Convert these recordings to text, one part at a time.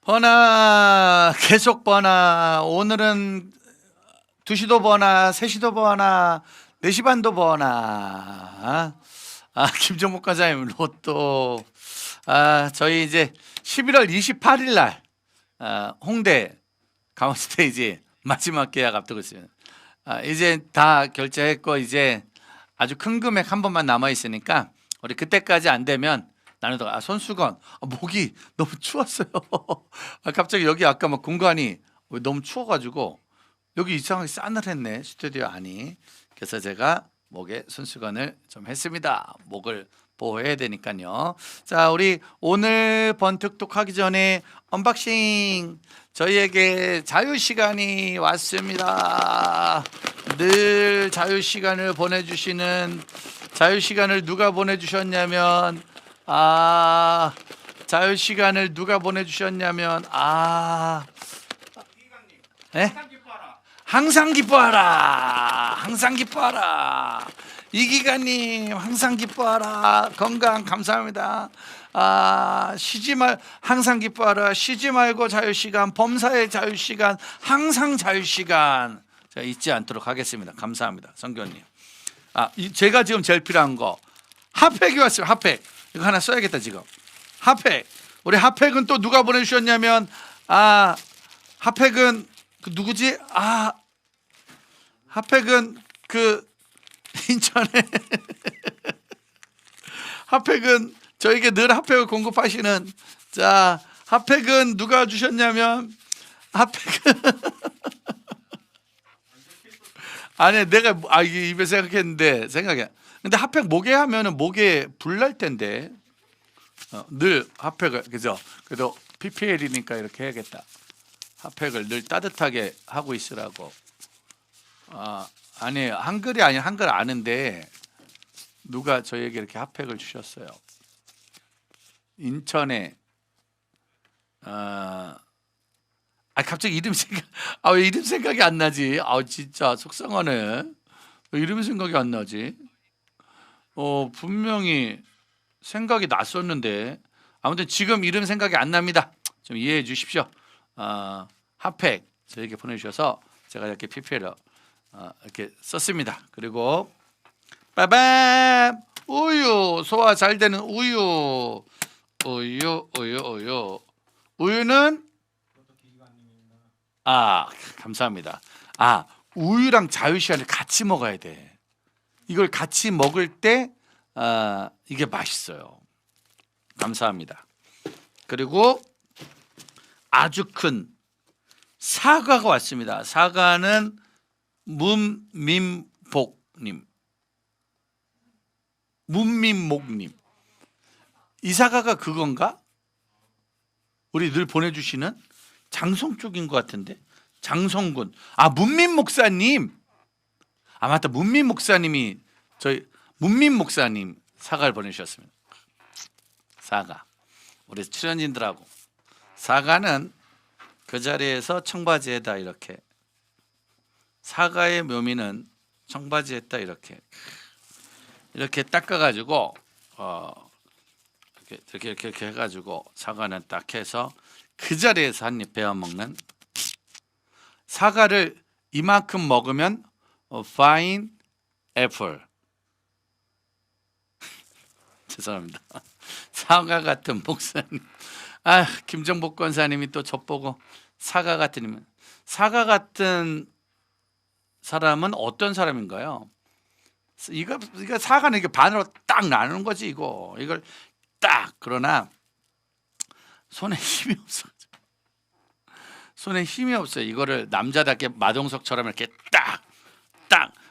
버나 계속 버나. 오늘은 2시도 버나 3시도 버나 4시 반도 버나. 김정목 과장님 로또. 저희 이제 11월 28일 날 홍대 강원스테이지 마지막 계약 앞두고 있습니다. 이제 다 결제했고 이제 아주 큰 금액 한 번만 남아 있으니까 우리 그때까지 안 되면 나누다가 손수건 목이 너무 추웠어요. 갑자기 여기 아까 막 공간이 너무 추워가지고 여기 이상하게 싸늘했네 스튜디오 안이. 그래서 제가 목에 손수건을 좀 했습니다. 목을 보호해야 되니까요. 자, 우리 오늘 번뜩톡 하기 전에 언박싱. 저희에게 자유시간이 왔습니다. 늘 자유시간을 보내주시는, 자유시간을 누가 보내주셨냐면 자유시간을 누가 보내주셨냐면 네? 항상 기뻐하라. 항상 기뻐하라. 이기관님 항상 기뻐하라. 건강 감사합니다. 항상 기뻐하라. 쉬지 말고 자유시간, 범사의 자유시간, 항상 자유시간. 제가 잊지 않도록 하겠습니다. 감사합니다. 성교님. 제가 지금 제일 필요한 거 핫팩이 왔어요. 핫팩 이거 하나 써야겠다. 지금 핫팩. 우리 핫팩은 또 누가 보내주셨냐면 핫팩은 그 누구지? 핫팩은 그 인천에 핫팩은 저에게 늘 핫팩을 공급하시는, 자, 핫팩은 누가 주셨냐면 핫팩은 아니 내가 이게 입에 생각했는데 생각해. 근데 핫팩 목에 하면은 목에 불 날 텐데 늘 핫팩을, 그죠? 그래도 PPL이니까 이렇게 해야겠다. 핫팩을 늘 따뜻하게 하고 있으라고. 아니 한글이 아니야. 한글 아는데 누가 저에게 이렇게 핫팩을 주셨어요. 인천에 갑자기 이름 생각 왜 이름 생각이 안 나지? 진짜 속상하네. 왜 이름이 생각이 안 나지? 분명히 생각이 났었는데 아무튼 지금 이름 생각이 안 납니다. 좀 이해해 주십시오. 핫팩 저에게 보내주셔서 제가 이렇게 PPL을 이렇게 썼습니다. 그리고 빠밤 우유, 소화 잘 되는 우유. 우유는 감사합니다. 우유랑 자유시간을 같이 먹어야 돼. 이걸 같이 먹을 때 이게 맛있어요. 감사합니다. 그리고 아주 큰 사과가 왔습니다. 사과는 문민목님. 이 사과가 그건가? 우리 늘 보내주시는 장성 쪽인 것 같은데. 장성군. 문민 목사님. 맞다. 문민 목사님이 저희 문민 목사님 사과를 보내주셨습니다. 사과. 우리 출연진들하고 사과는 그 자리에서 청바지에다 이렇게, 사과의 묘미는 청바지에다 이렇게 닦아가지고 이렇게 해가지고 사과는 딱 해서 그 자리에서 한 입 베어 먹는. 사과를 이만큼 먹으면 fine apple. 죄송합니다. 사과 같은 목사님. 김정복 권사님이 또 젖보고 사과 같은. 사과 같은 사람은 어떤 사람인가요? 이거 사과는 이게 반으로 딱 나누는 거지 이거. 이걸 딱. 그러나 손에 힘이 없어. 손에 힘이 없어요. 이거를 남자답게 마동석처럼 이렇게 딱.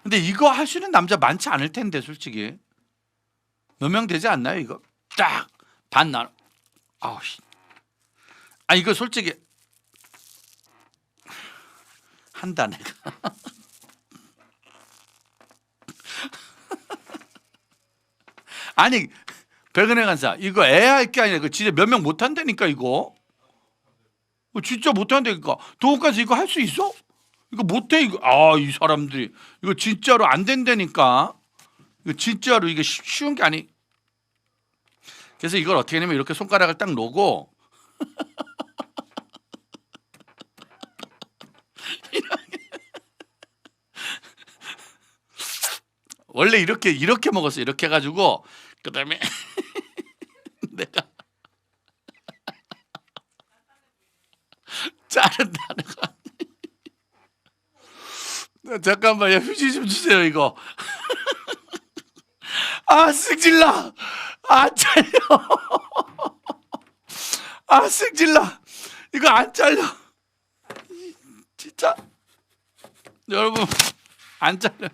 근데 이거 할 수 있는 남자 많지 않을 텐데 솔직히. 몇 명 되지 않나요 이거? 딱 반 나눠. 이거 솔직히 한다 내가. 아니 백은혜 간사 이거 애 할 게 아니라 이거 진짜 몇 명 못 한다니까 이거. 진짜 못 한다니까. 도곡가서 이거 할 수 있어? 이거 못해 이거. 이 사람들이 이거 진짜로 안 된다니까. 이거 진짜로 이게 쉬운 게 아니. 그래서 이걸 어떻게 하냐면 이렇게 손가락을 딱 놓고 원래 이렇게 먹었어. 이렇게 해가지고 그다음에 내가 자른다는 거. 잠깐만요. 휴지 좀 주세요. 이거. 아 승질나. 안 잘려. 아 승질나. 이거 안 잘려. 진짜 여러분 안 잘려.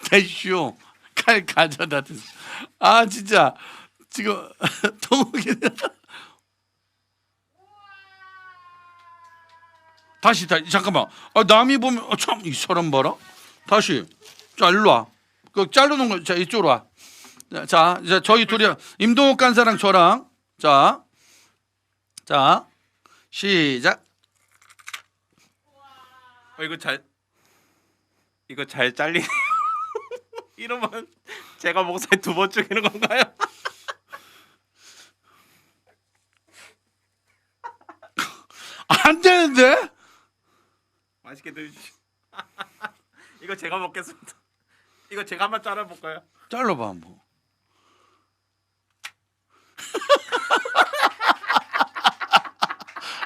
대쇼 칼 가져다 드세요. 아 진짜 지금 동욱이 다시 잠깐만. 아, 남이 보면 참 이 사람 봐라. 다시 자 일로 와. 그 자르는 거 자 이쪽으로 와. 자 이제 저희 둘이 임동욱 간사랑 저랑 자 시작. 이거 잘 잘리네요. 이러면 제가 목소리 2번 죽이는 건가요? 안 되는데? 맛있게 드시죠. 이거 제가 먹겠습니다. 이거 제가 한번 잘라볼까요? 잘라봐 한번.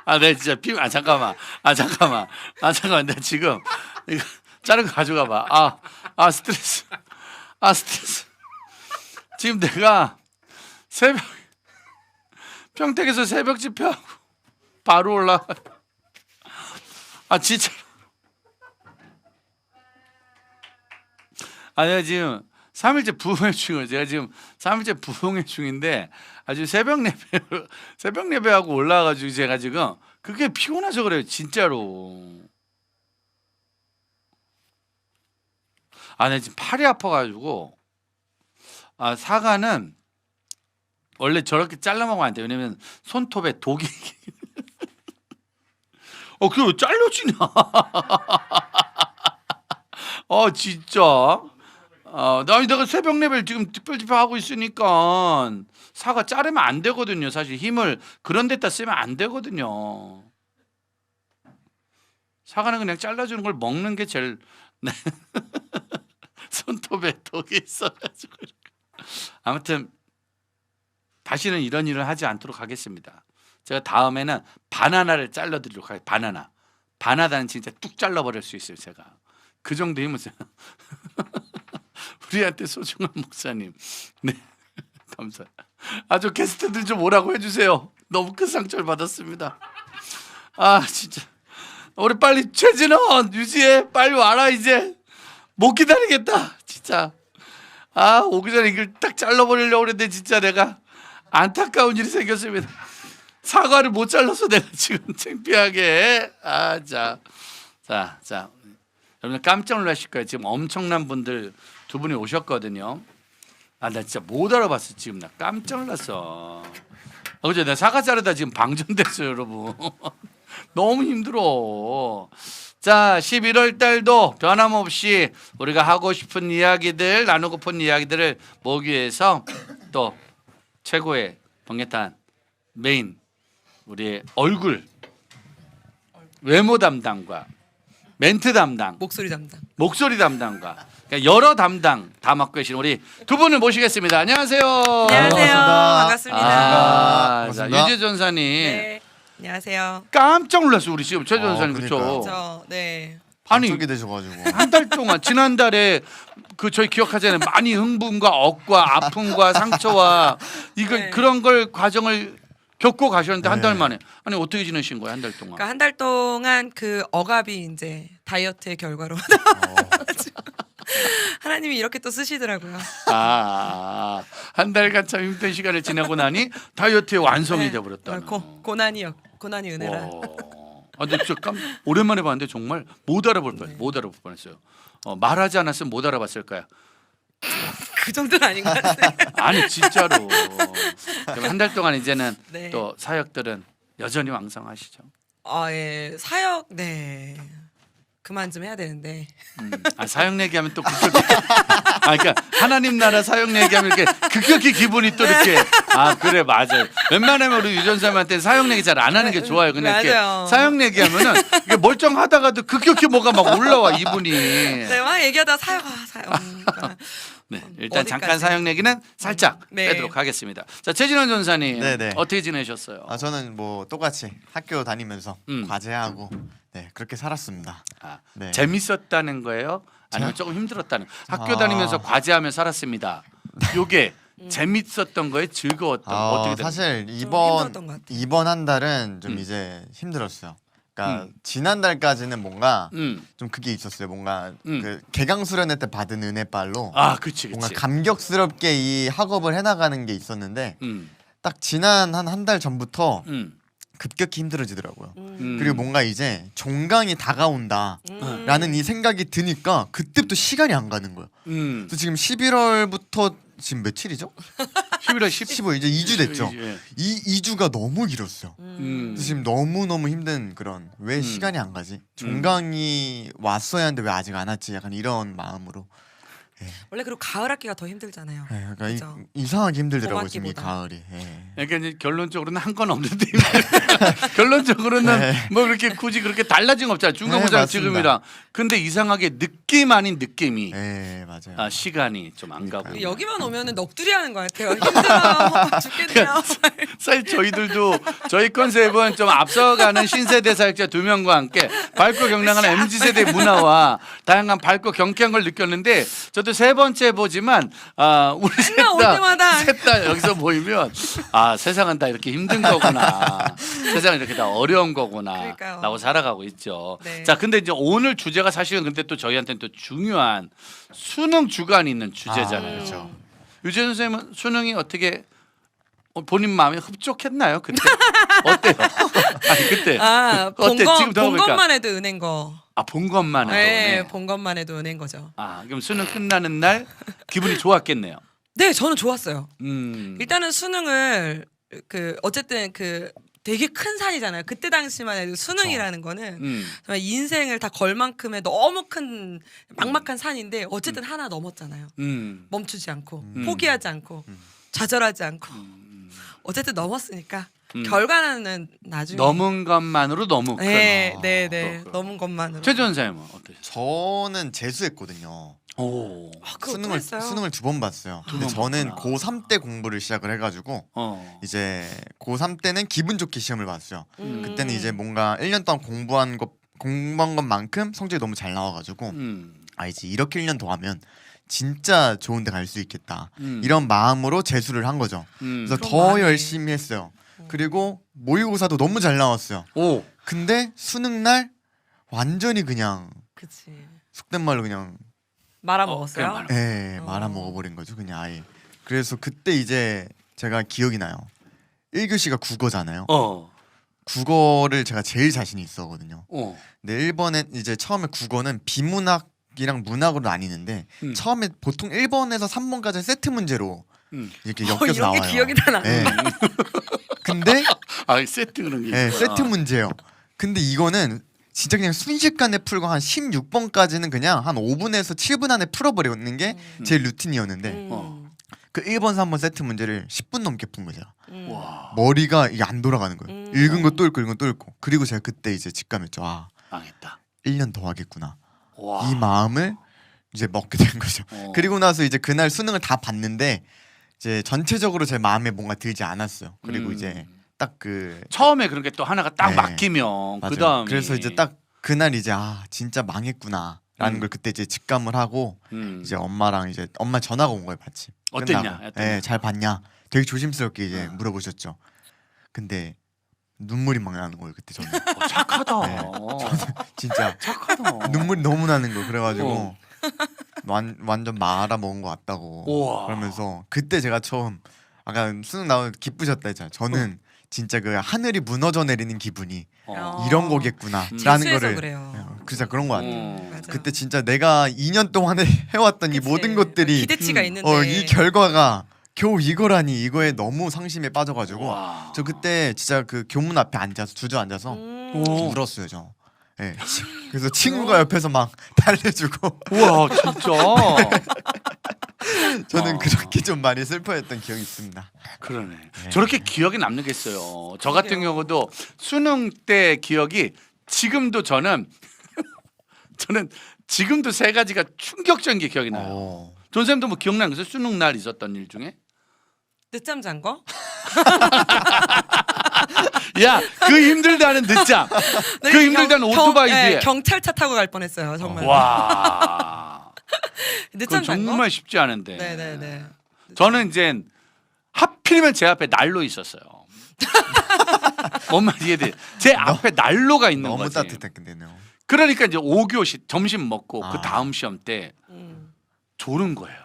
아, 내 진짜 잠깐만. 잠깐만. 나 지금 이거 자른 거 가져가 봐. 스트레스. 스트레스. 지금 내가 평택에서 새벽 집회하고 바로 올라가. 진짜. 내가 지금 3일째 부흥회 중이에요. 제가 지금 3일째 부흥회 중인데 아주 새벽 예배하고 올라와가지고 제가 지금 그게 피곤해서 그래요. 진짜로. 내가 지금 팔이 아파가지고 사과는 원래 저렇게 잘라 먹으면 안 돼요. 왜냐면 손톱에 독이 그게 왜 잘려지냐. 진짜. 내가 새벽 예배를 지금 특별 집회하고 있으니까 사과 자르면 안 되거든요. 사실 힘을 그런 데다 쓰면 안 되거든요. 사과는 그냥 잘라주는 걸 먹는 게 제일 손톱에 독이 있어가지고. 아무튼 다시는 이런 일을 하지 않도록 하겠습니다. 제가 다음에는 바나나를 잘라드리도록 하겠습니다. 바나나는 진짜 뚝 잘라버릴 수 있어요. 제가 그 정도 힘을 써요. 우리한테 소중한 목사님. 네, 감사합니다. 아주 게스트들 좀 오라고 해주세요. 너무 큰 상처를 받았습니다. 진짜 우리 빨리 최진원 유지해. 빨리 와라. 이제 못 기다리겠다. 진짜. 오기 전에 이걸 딱 잘라버리려고 그랬는데 진짜 내가 안타까운 일이 생겼습니다. 사과를 못 잘라서 내가 지금 창피하게. 자. 여러분 깜짝 놀라실 거예요. 지금 엄청난 분들 두 분이 오셨거든요. 나 진짜 못 알아봤어. 지금 나 깜짝 놀랐어. 어제 내가 사과 자르다 지금 방전됐어요, 여러분. 너무 힘들어. 자, 11월 달도 변함없이 우리가 하고 싶은 이야기들, 나누고픈 이야기들을 모으기 위해서 또 최고의 번개탄 메인 우리의 얼굴 외모 담당과 멘트 담당, 목소리 담당과 그러니까 여러 담당 다 맡고 계신 우리 두 분을 모시겠습니다. 안녕하세요. 안녕하세요. 반갑습니다. 자, 유재 전사님. 네. 안녕하세요. 깜짝 놀랐어요. 우리 지금 최 전사님 그렇죠? 네. 아니 게 되셔가지고 한 달 동안 지난달에 그 저희 기억하잖아요. 많이 흥분과 억과 아픔과 상처와 이거 네. 그런 걸 과정을 겪고 가셨는데 한 달 네. 만에 아니 어떻게 지내신 거예요? 한 달 동안? 그러니까 한 달 동안 그 억압이 이제 다이어트의 결과로 하나님이 이렇게 또 쓰시더라고요. 한 달간 참 힘든 시간을 지내고 나니 다이어트의 완성이 돼 버렸다. 고난이 은혜라. 근데 진짜 오랜만에 봤는데 정말 못 알아볼 뻔, 못 알아볼 뻔했어요. 말하지 않았으면 못 알아봤을까요? 그 정도는 아닌 것 같아요. 아니 진짜로. 한 달 동안 이제는 네. 또 사역들은 여전히 왕성하시죠. 예. 사역 네. 그만 좀 해야 되는데. 사형 얘기하면 또 급격히 그러니까 하나님 나라 사형 얘기하면 이렇게 급격히 기분이 또 이렇게 그래 맞아요. 웬만하면 우리 유전사님한테 사형 얘기 잘 안 하는 게 좋아요. 그냥 이렇게 맞아요. 사형 얘기하면은 이게 멀쩡하다가도 급격히 뭐가 막 올라와 이분이. 네, 막 얘기하다 사형. 네, 일단 어디까지? 잠깐 사형 얘기는 살짝 네. 빼도록 하겠습니다. 자, 최진원 전사님 네네. 어떻게 지내셨어요? 저는 뭐 똑같이 학교 다니면서 음. 과제하고 네 그렇게 살았습니다. 네. 재밌었다는 거예요? 아니면 조금 힘들었다는? 학교 다니면서 과제하며 살았습니다. 요게 재밌었던 거에 즐거웠던 거 어떻게 됐나요? 사실 힘들었던 것 같아요. 이번 한 달은 좀 음. 이제 힘들었어요. 그러니까 지난달까지는 뭔가 음. 좀 그게 있었어요. 뭔가 음. 그 개강 수련회 때 받은 은혜빨로 그치. 뭔가 감격스럽게 이 학업을 해나가는 게 있었는데 음. 딱 지난 한 달 전부터 음. 급격히 힘들어지더라고요. 음. 그리고 뭔가 이제 종강이 다가온다라는 이 생각이 드니까 그때부터 시간이 안 가는 거예요. 그래서 지금 11월부터 지금 며칠이죠? 11월 10일 15 이제 2주 됐죠. 예. 이 2주가 너무 길었어요. 그래서 지금 너무 힘든 그런 왜 시간이 안 가지? 종강이 왔어야 하는데 왜 아직 안 왔지? 약간 이런 마음으로. 원래 그리고 가을 학기가 더 힘들잖아요. 그러니까 그죠? 이상하게 힘들더라고요 봄 지금 이 학기보다. 가을이. 그러니까 이제 결론적으로는 한 건 없는데 결론적으로는 뭐 그렇게 굳이 그렇게 달라진 거 없잖아요. 중간고사랑 맞습니다. 지금이랑. 근데 이상하게 느낌 아닌 느낌이 네 맞아요. 시간이 좀 안 가고. 여기만 오면은 넋두리 하는 것 같아요. 힘들어 죽겠네요. 사실 저희들도 저희 컨셉은 좀 앞서가는 신세대 사역자 2명과 함께 밝고 경량한 MZ세대 문화와 다양한 밝고 경쾌한 걸 느꼈는데 저도 세 번째 보지만 우리 맨날 올 때마다. 셋 다 여기서 모이면 세상은 다 이렇게 힘든 거구나. 세상은 이렇게 다 어려운 거구나. 그러니까요. 라고 살아가고 있죠. 네. 자, 근데 이제 오늘 주제가 사실은 근데 또 저희한테는 또 중요한 수능 주간이 있는 주제잖아요. 그렇죠. 유재 선생님은 수능이 어떻게 본인 마음에 흡족했나요? 그때 어때요? 아니 그때 본 지금 들어보니까. 것만 해도 은행 거. 본 것만 해도. 네, 네. 본 것만 해도 은행 거죠. 그럼 수능 끝나는 날 기분이 좋았겠네요. 네, 저는 좋았어요. 음. 일단은 수능을 어쨌든 되게 큰 산이잖아요. 그때 당시만 해도 수능이라는 거는 정말 인생을 다 걸 만큼의 너무 큰 막막한 산인데 어쨌든 하나 넘었잖아요. 멈추지 않고 포기하지 않고 좌절하지 않고 어쨌든 넘었으니까 결과는 나중에 넘은 것만으로 너무 큰. 네. 넘은 것만으로. 최 전사님은 어떠셨어요? 저는 재수했거든요. 오. 그거 했어요. 수능을 2번 봤어요. 근데 번 저는 봤구나. 고3 때 공부를 시작을 해가지고 이제 고3 때는 기분 좋게 시험을 봤어요. 그때는 이제 뭔가 1년 동안 공부한 것만큼 성적이 너무 잘 나와가지고 이제 이렇게 1년 더 하면 진짜 좋은 데 갈 수 있겠다. 이런 마음으로 재수를 한 거죠. 그래서 더 그럼 많이. 열심히 했어요. 그리고 모의고사도 너무 잘 나왔어요. 오. 근데 수능 날 완전히 그냥 그치. 속된 말로 그냥 말아 그냥 먹었어요. 말아. 말아 먹어버린 거죠 그냥 아예. 그래서 그때 이제 제가 기억이 나요. 1교시가 국어잖아요. 국어를 제가 제일 자신이 있었거든요. 근데 1번에 이제 처음에 국어는 비문학이랑 문학으로 나뉘는데 처음에 보통 1번에서 3번까지 세트 문제로 이렇게 엮여서 이런 나와요. 게 기억이 다 나. 네. 근데 세트 그런 게 네, 있구나. 세트 문제예요. 근데 이거는 진짜 그냥 순식간에 풀고 한 16번까지는 그냥 한 5분에서 7분 안에 풀어버리는 게 제 루틴이었는데 그 1번, 3번 세트 문제를 10분 넘게 푼 거죠. 와. 머리가 이게 안 돌아가는 거예요. 읽은 거 또 읽고 읽은 거 또 읽고. 그리고 제가 그때 이제 직감했죠. 망했다. 1년 더 하겠구나. 와. 이 마음을 이제 먹게 된 거죠. 그리고 나서 이제 그날 수능을 다 봤는데 이제 전체적으로 제 마음에 뭔가 들지 않았어요. 그리고 이제 딱 처음에 그런 게 또 하나가 딱 네. 막히면 맞아요. 그다음에 그래서 이제 딱 그날 이제 진짜 망했구나라는 걸 그때 이제 직감을 하고 이제 엄마랑 이제 엄마 전화가 온 거예요, 마침. 어땠냐? 끝나고. 네, 잘 봤냐? 되게 조심스럽게 이제 물어보셨죠. 근데 눈물이 막 나는 거예요, 그때 저는. 착하다. 네. 진짜 착하다. 눈물이 너무 나는 거예요. 그래가지고 완전 말아 먹은 것 같다고. 우와. 그러면서 그때 제가 처음 아까 수능 나오면 기쁘셨다 했잖아요. 저는 진짜 그 하늘이 무너져 내리는 기분이 이런 거겠구나라는 재수해서 거를 그래요. 진짜 그런 거 같아요. 맞아요. 그때 진짜 내가 2년 동안에 해왔던 이 그치. 모든 것들이 기대치가 있는데 이 결과가 겨우 이거라니 이거에 너무 상심에 빠져가지고 와. 저 그때 진짜 그 교문 앞에 앉아서 주저앉아서 오. 울었어요 저. 네. 그래서 친구가 옆에서 막 달래주고 우와 진짜. 저는 그렇게 좀 많이 슬퍼했던 기억이 있습니다. 그러네. 저렇게 기억에 남는 게 있어요. 저 같은 경우도 수능 때 기억이 지금도 저는 지금도 세 가지가 충격적인 게 기억이 나요. 존 쌤도 뭐 기억나는 거죠? 수능 날 있었던 일 중에? 늦잠 잔 거? 야, 그 힘들다는 늦잠. 네, 그 힘들다는 오토바이 네, 뒤에. 경찰차 타고 갈 뻔했어요. 정말. 와. 늦잠 그건 잔 거? 정말 쉽지 않은데. 네네네. 저는 이제 하필이면 제 앞에 난로 있었어요. 뭔 말인지 이해돼? 제 앞에 난로가 있는 너무 거지. 따뜻했겠네요. 그러니까 이제 5교시 점심 먹고 그 아. 다음 시험 때 음. 졸은 거예요.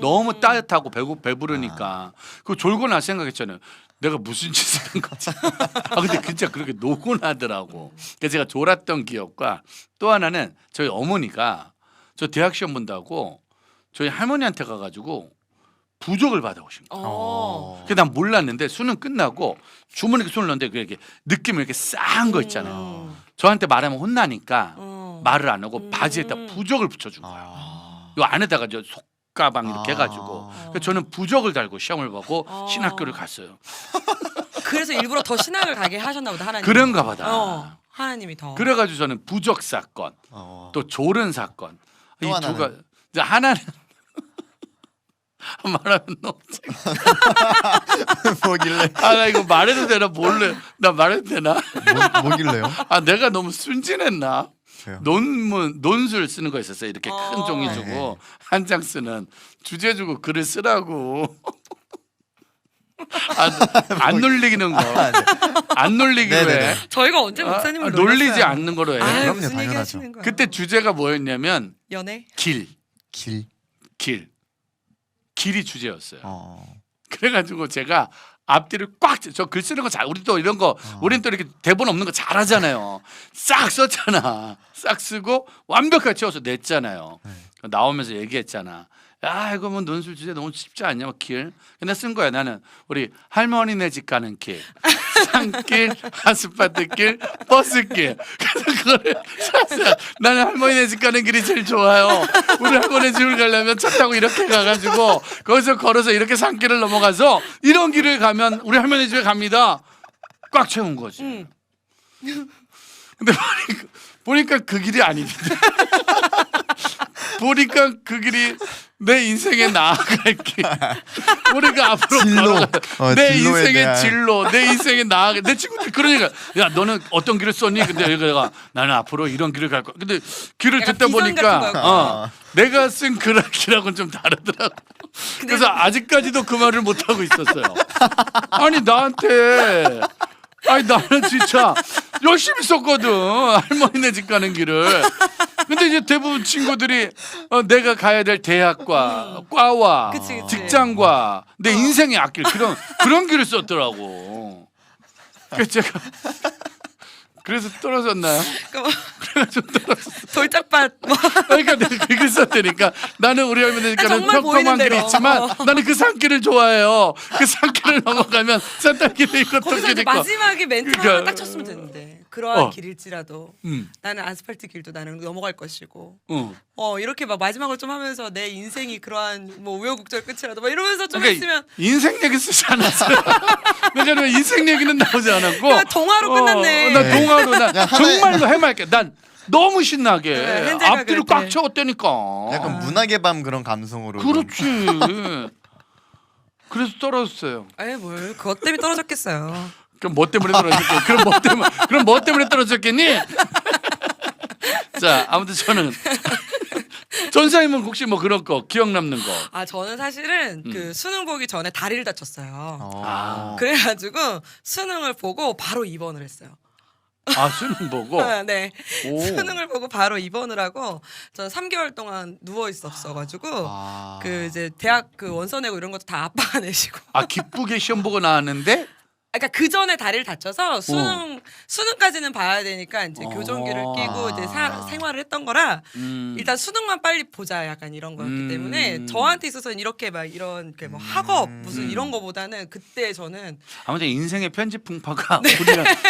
너무 따뜻하고 배부르니까 아. 그 졸고 나 생각했잖아요. 내가 무슨 짓을 한 거지? 아 근데 진짜 그렇게 노곤하더라고. 그래서 제가 졸았던 기억과 또 하나는 저희 어머니가 저 대학 시험 본다고 저희 할머니한테 가가지고 부적을 받아오신 거예요. 그래서 난 몰랐는데 수능 끝나고 주머니에 손을 넣는데 이렇게 느낌이 이렇게 싸한 거 있잖아요. 저한테 말하면 혼나니까 말을 안 하고 바지에다 부적을 붙여준 거예요. 요 안에다가 저 속가방 이렇게 해가지고 그래서 저는 부적을 달고 시험을 보고 신학교를 갔어요. 그래서 일부러 더 신학을 가게 하셨나 보다 하나님. 그런가 보다. 하나님이 더. 그래가지고 저는 부적 사건 또 졸은 사건 이 또 두 하나는? 가지 하나는 말하면 너무 뭐길래? 아나 이거 말해도 되나 몰래 나 말해도 되나? 뭐길래요? 아 내가 너무 순진했나? 왜요? 논술 쓰는 거 있었어요. 이렇게 큰 종이 네, 주고 한 장 쓰는 주제 주고 글을 쓰라고. 안 놀리기는 거. 안 놀리기로 해. 네네네. 저희가 언제 목사님을 놀리지 놀렸어요? 않는 거로 해. 아유, 그럼요, 무슨 얘기 당연하죠. 하시는 거예요? 그때 주제가 뭐였냐면 연애? 길. 길이 주제였어요. 그래가지고 제가 앞뒤를 꽉 저 글 쓰는 거 잘 우리 또 이런 거 우린 또 이렇게 대본 없는 거 잘하잖아요. 싹 썼잖아. 싹 쓰고 완벽하게 채워서 냈잖아요. 나오면서 얘기했잖아. 야 이거 뭐 논술 주제 너무 쉽지 않냐 뭐 길. 근데 쓴 거야 나는 우리 할머니네 집 가는 길, 산길, 아스팔트길, 버스길. 그래서 그거를 샀어요. 나는 할머니네 집 가는 길이 제일 좋아요. 우리 할머니 집을 가려면 차 타고 이렇게 가가지고 거기서 걸어서 이렇게 산길을 넘어가서 이런 길을 가면 우리 할머니 집에 갑니다. 꽉 채운 거지. 근데 보니까 그 길이 아닌데. 보니까 그 길이 내 인생에 나아갈 길. 우리가 앞으로 진로. 걸어가. 내 진로에 인생의 대한. 진로, 내 인생에 나아가. 내 친구들 그러니까 야 너는 어떤 길을 썼니? 근데 내가 나는 앞으로 이런 길을 갈 거야. 근데 길을 약간 듣다 비전 같은 보니까 거였구나. 내가 쓴 글하고는 좀 다르더라고. 그래서 아직까지도 그 말을 못 하고 있었어요. 아니 나한테. 아니 나는 진짜 열심히 썼거든 할머니네 집 가는 길을. 근데 이제 대부분 친구들이 내가 가야 될 대학과 과와 그치, 그치. 직장과 내 인생의 앞길 그런 길을 썼더라고. 그래서 제가 그래서 떨어졌나요? 그래가지고 떨어졌어. 돌짝밭. 뭐. 그러니까 내가 그 길 썼다니까 나는 우리 할머니 집 가는 정말 평범한 보이는 길이 대로. 있지만 나는 그 산길을 좋아해요. 그 산길을 넘어가면 산딸길이 있고 거기서 이제 똥길이 있고. 마지막에 멘트만 그러니까- 하나 딱 쳤으면 되는데 그러한 어. 길일지라도 음. 나는 아스팔트 길도 나는 넘어갈 것이고 어. 이렇게 막 마지막을 좀 하면서 내 인생이 그러한 뭐 우여곡절 끝이라도 막 이러면서 좀 그러니까 했으면 인생 얘기 쓰지 않았어요. 왜냐면 인생 얘기는 나오지 않았고. 그냥 동화로 끝났네. 나 동화로 나 그냥 하나의- 정말로 해맑게 난 너무 신나게 네, 헨젤과 앞뒤를 그레텔. 꽉 채웠다니까. 약간 문학의 밤 그런 감성으로. 그렇지. 그래서 떨어졌어요. 에이 뭘 그것 때문에 떨어졌겠어요. 그럼 뭐 때문에 떨어졌겠니? 그럼 뭐 때문에 떨어졌겠니? 자 아무튼 저는 전사님은 혹시 뭐 그런 거 기억 남는 거. 아 저는 사실은 그 수능 보기 전에 다리를 다쳤어요. 아. 그래가지고 수능을 보고 바로 입원을 했어요. 아 수능 보고. 네. 오. 수능을 보고 바로 입원을 하고 저는 3개월 동안 누워 있었어가지고 그 이제 대학 그 원서 내고 이런 것도 다 아빠가 내시고. 아 기쁘게 시험 보고 나왔는데 그러니까 그 전에 다리를 다쳐서 수능까지는 봐야 되니까 이제 교정기를 끼고 이제 생활을 했던 거라 일단 수능만 빨리 보자 약간 이런 거였기 때문에 저한테 있어서는 이렇게 막 이런 뭐 학업 무슨 이런 거보다는 그때 저는 아무튼 인생의 편집 풍파가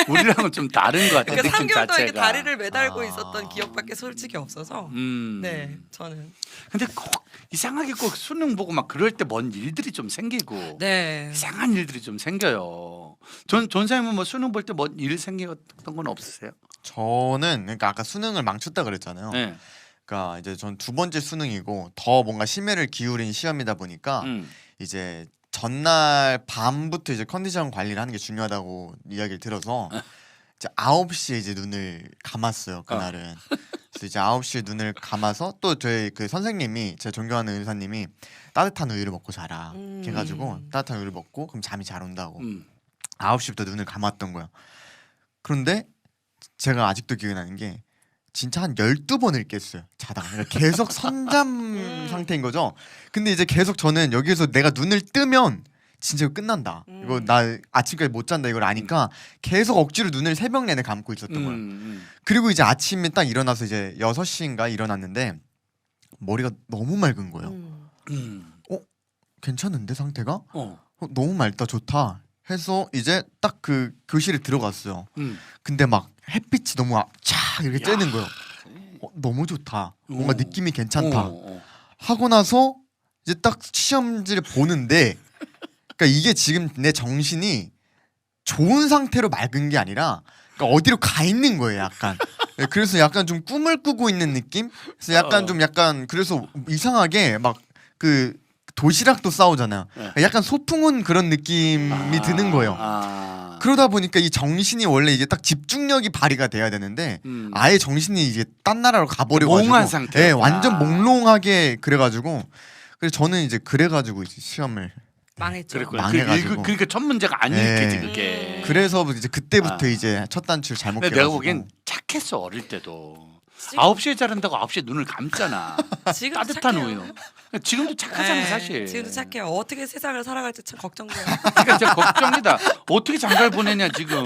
우리랑은 좀 다른 것 같아요. 그러니까 느낌 3개월 동안 이렇게 자체가. 다리를 매달고 있었던 기억밖에 솔직히 없어서 네 저는 근데 꼭 이상하게 꼭 수능 보고 막 그럴 때 뭔 일들이 좀 생기고 네 이상한 일들이 좀 생겨요. 전사님은 뭐 수능 볼 때 뭔 일 생겼던 건 없으세요? 저는 그러니까 아까 수능을 망쳤다 그랬잖아요. 네. 그러니까 이제 전 두 번째 수능이고 더 뭔가 심혈을 기울인 시험이다 보니까 음. 이제 전날 밤부터 이제 컨디션 관리를 하는 게 중요하다고 이야기를 들어서 이제 9시에 이제 눈을 감았어요 그날은. 그래서 이제 9시에 눈을 감아서 또 저희 그 선생님이 제 존경하는 의사님이 따뜻한 우유를 먹고 자라 이렇게 해가지고 따뜻한 우유를 먹고 그럼 잠이 잘 온다고 9시부터 눈을 감았던 거예요. 그런데 제가 아직도 기억이 나는 게 진짜 한 12번을 깼어요 자다가. 그러니까 계속 선잠 상태인 거죠. 근데 이제 계속 저는 여기에서 내가 눈을 뜨면 진짜 이거 끝난다. 이거 나 아침까지 못 잔다 이걸 아니까 계속 억지로 눈을 새벽 내내 감고 있었던 거예요. 그리고 이제 아침에 딱 일어나서 이제 6시인가 일어났는데 머리가 너무 맑은 거예요. 괜찮은데 상태가? 너무 맑다 좋다 해서 이제 딱 그 교실에 들어갔어요. 근데 막 햇빛이 너무 쫙 이렇게 쬐는 거예요. 너무 좋다. 뭔가 느낌이 괜찮다. 하고 나서 이제 딱 시험지를 보는데 그러니까 이게 지금 내 정신이 좋은 상태로 맑은 게 아니라 그러니까 어디로 가 있는 거예요, 약간. 그래서 약간 좀 꿈을 꾸고 있는 느낌? 그래서 약간 좀 약간 그래서 이상하게 막 그 도시락도 싸오잖아요. 약간 소풍 그런 느낌이 드는 거예요. 그러다 보니까 이 정신이 원래 이게 딱 집중력이 발휘가 돼야 되는데 아예 정신이 이제 딴 나라로 가버려가지고 몽한 상태. 네, 완전 몽롱하게 그래가지고 그래서 저는 이제 그래가지고 이제 시험을 망했죠. 그랬구나. 망해가지고. 그러니까 첫 문제가 안 네. 읽히지 그게. 그래서 이제 그때부터 이제 첫 단추를 잘못 근데 깨가지고 내가 보기엔 착했어 어릴 때도. 9시에 자른다고 9시에 눈을 감잖아. 지금도 따뜻한 착해요. 우유. 지금도 착하잖아 네, 사실. 지금도 착해요. 어떻게 세상을 살아갈지 참 걱정돼요. 그러니까 진짜 걱정이다. 어떻게 장가를 보내냐 지금.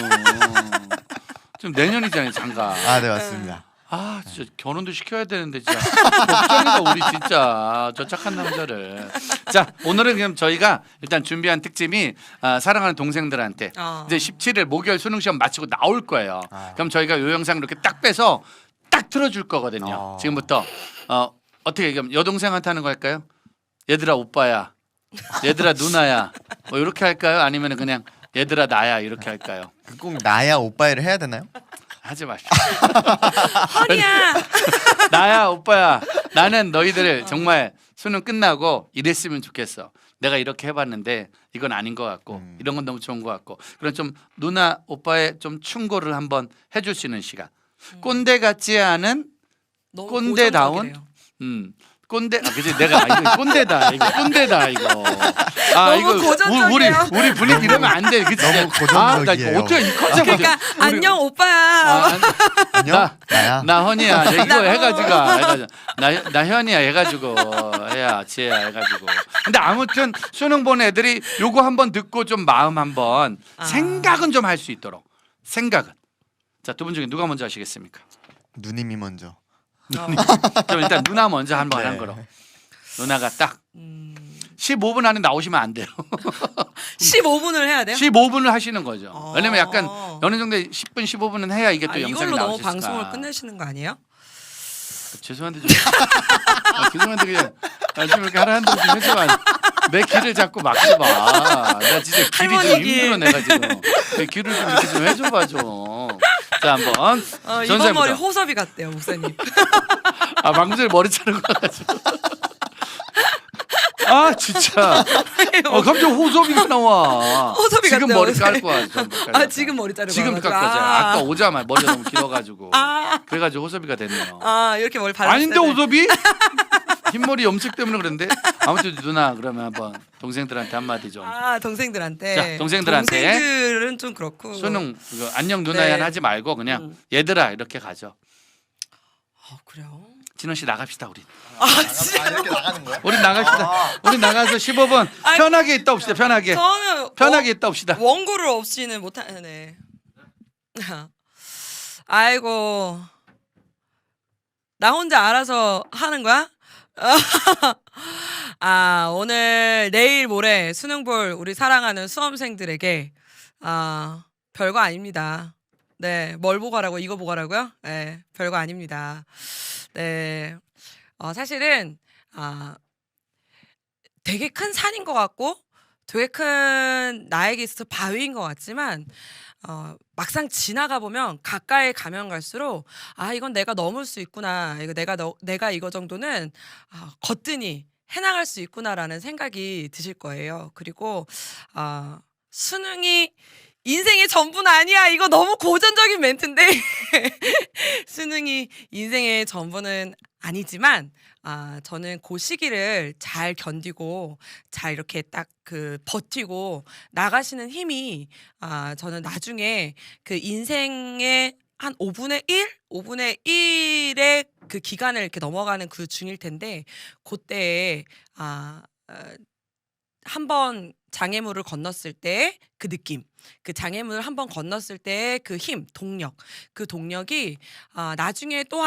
지금 내년이잖아요 장가. 아, 네 맞습니다. 아 진짜 결혼도 시켜야 되는데 진짜 걱정이다 우리 진짜 저 착한 남자를. 자 오늘은 그럼 저희가 일단 준비한 특집이 사랑하는 동생들한테 이제 17일 목요일 수능 시험 마치고 나올 거예요. 그럼 저희가 이 영상 이렇게 딱 빼서 딱 틀어줄 거거든요. 지금부터 어떻게 그럼 여동생한테 하는 거 할까요? 얘들아 오빠야, 얘들아 누나야, 뭐 이렇게 할까요? 아니면 그냥 얘들아 나야 이렇게 할까요? 꼭 나야 오빠를 해야 되나요? 하지 마시오. 허니야. 나야 오빠야 나는 너희들 정말 수능 끝나고 이랬으면 좋겠어. 내가 이렇게 해봤는데 이건 아닌 것 같고 이런 건 너무 좋은 것 같고 그런 좀 누나 오빠의 좀 충고를 한번 해줄 수 있는 시간. 꼰대 같지 않은 너무 꼰대다운 고정적이래요. 꼰대 그지 내가 이거 꼰대다 이거 너무 고전적이에요. 우리 분위기 이러면 안 돼 그치 너무 고전적이에요. 나 어떻게 이 컨셉 그러니까 안녕 오빠야. 안녕 나야. 나 허니야 이거 해가지고 나 현이야 해가지고 해야 지혜야 해가지고 근데 아무튼 수능 본 애들이 요거 한번 듣고 좀 마음 한번 생각은 좀 할 수 있도록 생각은 자 두 분 중에 누가 먼저 하시겠습니까? 누님이 먼저. 그럼 일단 누나 먼저 한번 네. 한 거로 누나가 딱 15분 안에 나오시면 안 돼요. 15분을 해야 돼요? 15분을 하시는 거죠. 왜냐면 약간 어느 정도 10분 15분은 해야 이게 또 영상이 이걸로 나올 너무 수 있으니까. 방송을 끝내시는 거 아니에요? 죄송한데 좀 죄송한데 그냥 좀 이렇게 하라는 대로 좀 해줘봐. 내 길을 자꾸 막혀봐. 나 진짜 길이 좀 할머니 길. 힘들어 내가 지금. 내 길을 좀 이렇게 좀 해줘봐 좀. 자 한번 이번 머리 전사부터. 호섭이 같대요 목사님. 방금 전에 머리 자르고 가지고. 아 진짜. 갑자기 호섭이가 나와. 호섭이 지금 같대요, 머리 호섭이. 깔고 와서. 지금 머리 자르고 지금 와가지고. 깎아서 아까 오자마자 머리가 너무 길어가지고. 아. 그래가지고 호섭이가 됐네요. 이렇게 머리 발랐을 아닌데 때는. 호섭이? 흰머리 염색 때문에 그런데 아무튼 누나 그러면 한번 동생들한테 한마디 좀. 동생들한테. 자, 동생들한테. 동생들은 좀 그렇고. 수능 이거 안녕 누나야 네. 하지 말고 그냥 얘들아 이렇게 가죠. 그래요? 진원 씨 나갑시다 우리. 진짜. 이렇게 나가는 거야? 우리 나갑시다. 우리 나가서 15분 아니, 편하게 있다 옵시다. 편하게. 저는 편하게 있다 옵시다. 원고를 없이는 못하네. 아이고, 나 혼자 알아서 하는 거야? 오늘 내일 모레 수능 볼 우리 사랑하는 수험생들에게 별거 아닙니다. 네, 뭘 보고 하라고? 이거 보고 하라고요? 네, 별거 아닙니다. 네, 사실은 되게 큰 산인 것 같고 되게 큰 나에게 있어서 바위인 것 같지만 막상 지나가 보면 가까이 가면 갈수록 이건 내가 넘을 수 있구나. 이거 내가 이거 정도는 거뜬히 해나갈 수 있구나라는 생각이 드실 거예요. 그리고 수능이 인생의 전부는 아니야. 이거 너무 고전적인 멘트인데 수능이 인생의 전부는 아니지만 저는 그 시기를 잘 견디고 잘 이렇게 딱 버티고 나가시는 힘이 저는 나중에 그 인생의 한 5분의 1? 5분의 1의 그 기간을 이렇게 넘어가는 그 중일 텐데 그때에 한번 장애물을 건넜을 때 그 느낌, 그 장애물을 한번 건넜을 때 그 힘, 동력, 그 동력이 나중에 또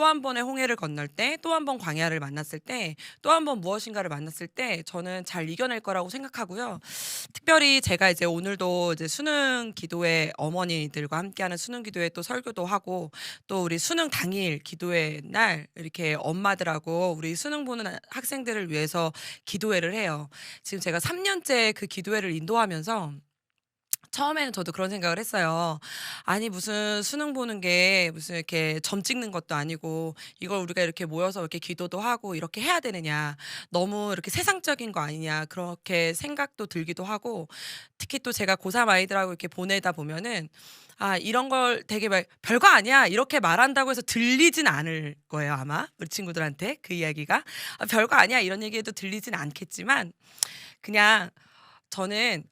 한 번의 홍해를 건널 때, 또 한 번 광야를 만났을 때, 또 한 번 무엇인가를 만났을 때 저는 잘 이겨낼 거라고 생각하고요. 특별히 제가 이제 오늘도 이제 수능 기도회 어머니들과 함께하는 수능 기도회 또 설교도 하고 또 우리 수능 당일 기도회 날 이렇게 엄마들하고 우리 수능 보는 학생들을 위해서 기도회를 해요. 지금 제가 3년째 그 기도회를 인도하면서 처음에는 저도 그런 생각을 했어요. 아니 무슨 수능 보는 게 무슨 이렇게 점 찍는 것도 아니고 이걸 우리가 이렇게 모여서 이렇게 기도도 하고 이렇게 해야 되느냐. 너무 이렇게 세상적인 거 아니냐. 그렇게 생각도 들기도 하고 특히 또 제가 고3 아이들하고 이렇게 보내다 보면은 이런 걸 되게 별거 아니야 이렇게 말한다고 해서 들리진 않을 거예요. 아마 우리 친구들한테 그 이야기가 별거 아니야 이런 얘기해도 들리진 않겠지만 그냥 저는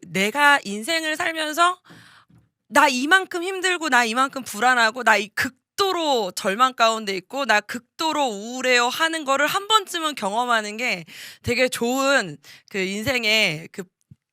내가 인생을 살면서 나 이만큼 힘들고 나 이만큼 불안하고 나 이 극도로 절망 가운데 있고 나 극도로 우울해요 하는 거를 한 번쯤은 경험하는 게 되게 좋은 그 인생의 그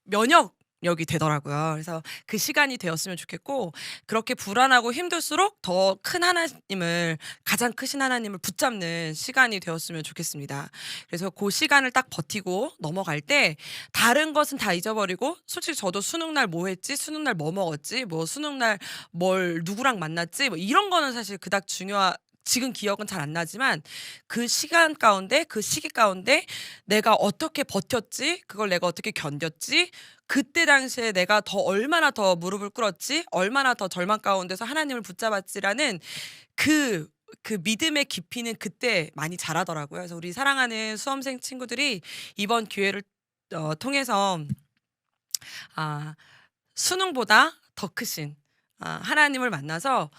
면역력이 되더라고요. 그래서 그 시간이 되었으면 좋겠고 그렇게 불안하고 힘들수록 더 큰 하나님을 가장 크신 하나님을 붙잡는 시간이 되었으면 좋겠습니다. 그래서 그 시간을 딱 버티고 넘어갈 때 다른 것은 다 잊어버리고 솔직히 저도 수능날 뭐 했지? 수능날 뭐 먹었지? 뭐 수능날 뭘 누구랑 만났지? 뭐 이런 거는 사실 그닥 지금 기억은 잘 안 나지만 그 시간 가운데 그 시기 가운데 내가 어떻게 버텼지 그걸 내가 어떻게 견뎠지 그때 당시에 내가 얼마나 더 무릎을 꿇었지 얼마나 더 절망 가운데서 하나님을 붙잡았지라는 그 믿음의 깊이는 그때 많이 자라더라고요. 그래서 우리 사랑하는 수험생 친구들이 이번 기회를 통해서 수능보다 더 크신 하나님을 만나서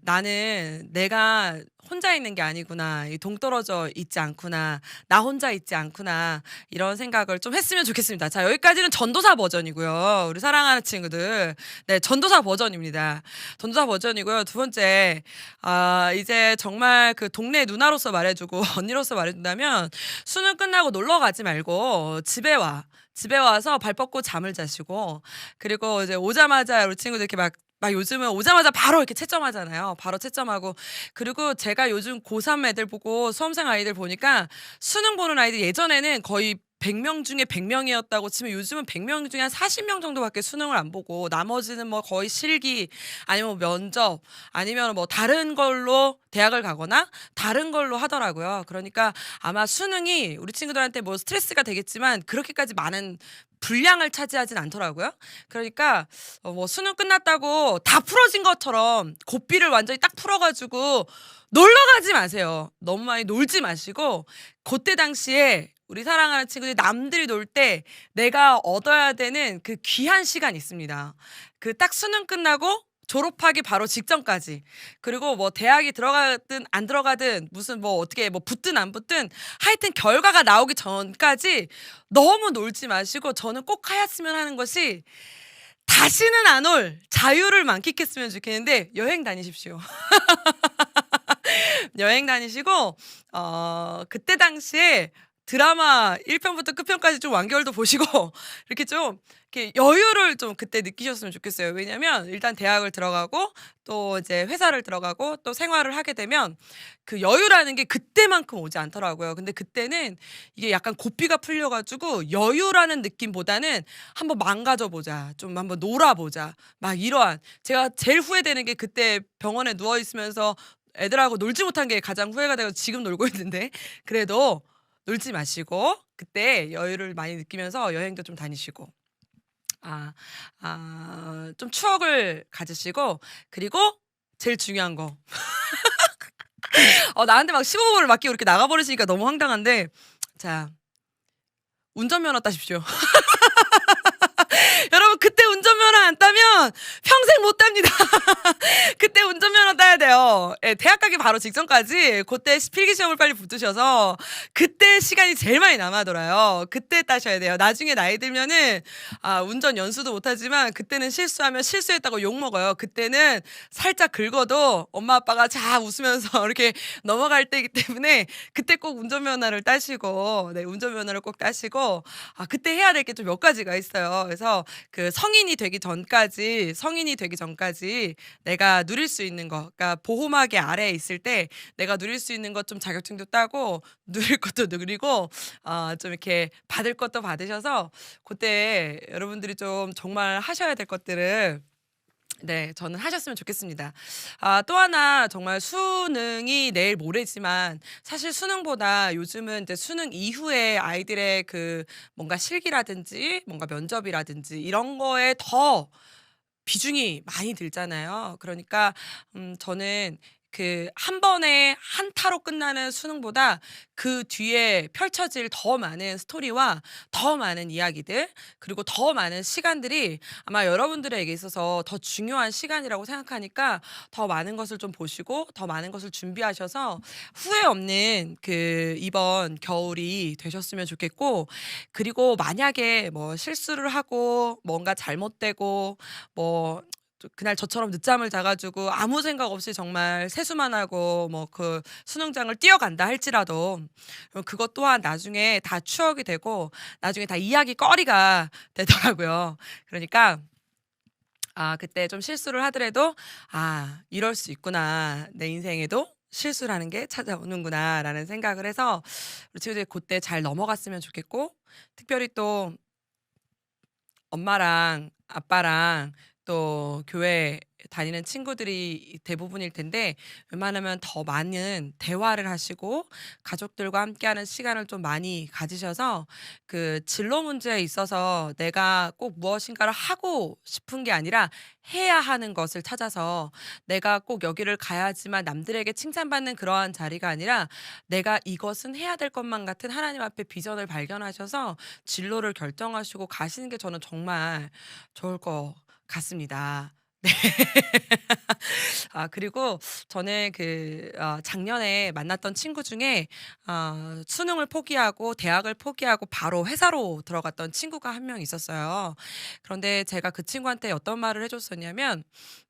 나는 내가 혼자 있는 게 아니구나 동떨어져 있지 않구나 나 혼자 있지 않구나 이런 생각을 좀 했으면 좋겠습니다. 자 여기까지는 전도사 버전이고요. 우리 사랑하는 친구들 네 전도사 버전입니다. 전도사 버전이고요. 두 번째 이제 정말 그 동네 누나로서 말해주고 언니로서 말해준다면 수능 끝나고 놀러 가지 말고 집에 와서 발 뻗고 잠을 자시고 그리고 이제 오자마자 우리 친구들 이렇게 막 요즘은 오자마자 바로 이렇게 채점하잖아요. 바로 채점하고 그리고 제가 요즘 고3 애들 보고 수험생 아이들 보니까 수능 보는 아이들 예전에는 거의 100명 중에 100명이었다고 치면 요즘은 100명 중에 한 40명 정도밖에 수능을 안 보고 나머지는 뭐 거의 실기 아니면 면접 아니면 뭐 다른 걸로 대학을 가거나 다른 걸로 하더라고요. 그러니까 아마 수능이 우리 친구들한테 뭐 스트레스가 되겠지만 그렇게까지 많은 분량을 차지하진 않더라고요. 그러니까 뭐 수능 끝났다고 다 풀어진 것처럼 고삐를 완전히 딱 풀어가지고 놀러 가지 마세요. 너무 많이 놀지 마시고 그때 당시에 우리 사랑하는 친구들이 남들이 놀 때 내가 얻어야 되는 그 귀한 시간이 있습니다. 그 딱 수능 끝나고 졸업하기 바로 직전까지 그리고 뭐 대학이 들어가든 안 들어가든 무슨 뭐 어떻게 뭐 붙든 안 붙든 하여튼 결과가 나오기 전까지 너무 놀지 마시고 저는 꼭 하였으면 하는 것이 다시는 안 올 자유를 만끽했으면 좋겠는데 여행 다니십시오. 여행 다니시고 그때 당시에 드라마 1편부터 끝편까지 좀 완결도 보시고 이렇게 좀 이렇게 여유를 좀 그때 느끼셨으면 좋겠어요. 왜냐면 일단 대학을 들어가고 또 이제 회사를 들어가고 또 생활을 하게 되면 그 여유라는 게 그때만큼 오지 않더라고요. 근데 그때는 이게 약간 고삐가 풀려가지고 여유라는 느낌보다는 한번 망가져 보자, 좀 한번 놀아보자, 막 이러한 제가 제일 후회되는 게 그때 병원에 누워 있으면서 애들하고 놀지 못한 게 가장 후회가 되고 지금 놀고 있는데 그래도 놀지 마시고 그때 여유를 많이 느끼면서 여행도 좀 다니시고 좀 추억을 가지시고 그리고 제일 중요한 거 나한테 막 15분을 맡기고 이렇게 나가버리시니까 너무 황당한데 자 운전면허 따십시오. 여러분 그때 운전면허 안 따면 평생 못 땁니다. 그때 운전면허 따야 돼요. 예, 대학 가기 바로 직전까지 그때 필기시험을 빨리 붙으셔서 그때 시간이 제일 많이 남아돌아요. 그때 따셔야 돼요. 나중에 나이 들면은 운전 연수도 못하지만 그때는 실수하면 실수했다고 욕먹어요. 그때는 살짝 긁어도 엄마 아빠가 자 웃으면서 이렇게 넘어갈 때이기 때문에 그때 꼭 운전면허를 따시고 네, 운전면허를 꼭 따시고 그때 해야 될 게 좀 몇 가지가 있어요. 그래서 그 성인이 되기 전까지 내가 누릴 수 있는 거, 그러니까 보호막의 아래에 있을 때 내가 누릴 수 있는 것 좀 자격증도 따고 누릴 것도 누리고 좀 이렇게 받을 것도 받으셔서 그때 여러분들이 좀 정말 하셔야 될 것들을 네, 저는 하셨으면 좋겠습니다. 또 하나 정말 수능이 내일 모레지만 사실 수능보다 요즘은 이제 수능 이후에 아이들의 그 뭔가 실기라든지 뭔가 면접이라든지 이런 거에 더 비중이 많이 들잖아요. 그러니까 저는 그 한 번에 한타로 끝나는 수능보다 그 뒤에 펼쳐질 더 많은 스토리와 더 많은 이야기들 그리고 더 많은 시간들이 아마 여러분들에게 있어서 더 중요한 시간이라고 생각하니까 더 많은 것을 좀 보시고 더 많은 것을 준비하셔서 후회 없는 그 이번 겨울이 되셨으면 좋겠고 그리고 만약에 뭐 실수를 하고 뭔가 잘못되고 뭐 그날 저처럼 늦잠을 자가지고 아무 생각 없이 정말 세수만 하고 뭐 그 수능장을 뛰어간다 할지라도 그것 또한 나중에 다 추억이 되고 나중에 다 이야기거리가 되더라고요. 그러니까 그때 좀 실수를 하더라도 이럴 수 있구나. 내 인생에도 실수라는 게 찾아오는구나라는 생각을 해서 우리 친구들이 그때 잘 넘어갔으면 좋겠고 특별히 또 엄마랑 아빠랑 또 교회 다니는 친구들이 대부분일 텐데 웬만하면 더 많은 대화를 하시고 가족들과 함께하는 시간을 좀 많이 가지셔서 그 진로 문제에 있어서 내가 꼭 무엇인가를 하고 싶은 게 아니라 해야 하는 것을 찾아서 내가 꼭 여기를 가야지만 남들에게 칭찬받는 그러한 자리가 아니라 내가 이것은 해야 될 것만 같은 하나님 앞에 비전을 발견하셔서 진로를 결정하시고 가시는 게 저는 정말 좋을 것 같습니다. 네. 그리고 저는 작년에 만났던 친구 중에 수능을 포기하고 대학을 포기하고 바로 회사로 들어갔던 친구가 한 명 있었어요. 그런데 제가 그 친구한테 어떤 말을 해줬었냐면,